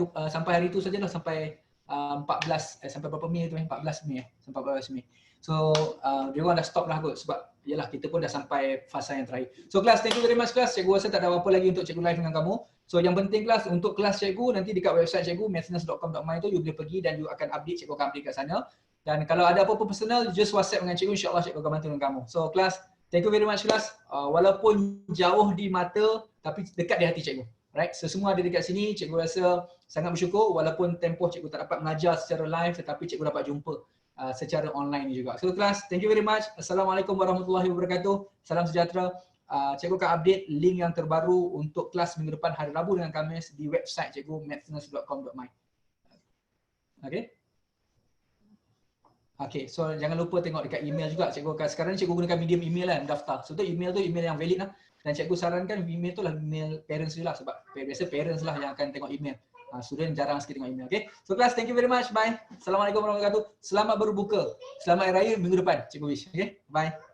hari tu sajalah, sampai 14 sampai berapa Mei tu 14 Mei sampai 14 Mei. So dia orang dah stop lah kot sebab yalah kita pun dah sampai fasa yang terakhir. So kelas, thank you very much kelas. Cikgu rasa tak ada apa-apa lagi untuk cikgu live dengan kamu. So yang penting kelas, untuk kelas cikgu nanti dekat website cikgu mathness.com.my tu you boleh pergi dan you akan update, cikgu akan update kat sana. Dan kalau ada apa-apa personal, just WhatsApp dengan cikgu, insyaAllah cikgu akan bantu dengan kamu. So kelas, thank you very much kelas. Walaupun jauh di mata, tapi dekat di hati cikgu. Right? So semua ada dekat sini, cikgu rasa sangat bersyukur walaupun tempoh cikgu tak dapat mengajar secara live tetapi cikgu dapat jumpa secara online juga. So kelas, thank you very much. Assalamualaikum warahmatullahi wabarakatuh. Salam sejahtera. Cikgu akan update link yang terbaru untuk kelas minggu depan hari Rabu dengan Khamis di website cikgu mathness.com.my. Okay? Okay, so jangan lupa tengok dekat email juga. Cikgu akan, sekarang ni cikgu gunakan medium email lah mendaftar. So tu email yang valid lah. Dan cikgu sarankan email tu lah email parents je lah sebab biasa parents lah yang akan tengok email. Student jarang sikit tengok email. Okay, so class, thank you very much. Bye. Assalamualaikum warahmatullahi wabarakatuh. Selamat berbuka. Selamat Hari Raya minggu depan. Cikgu wish. Okay, bye.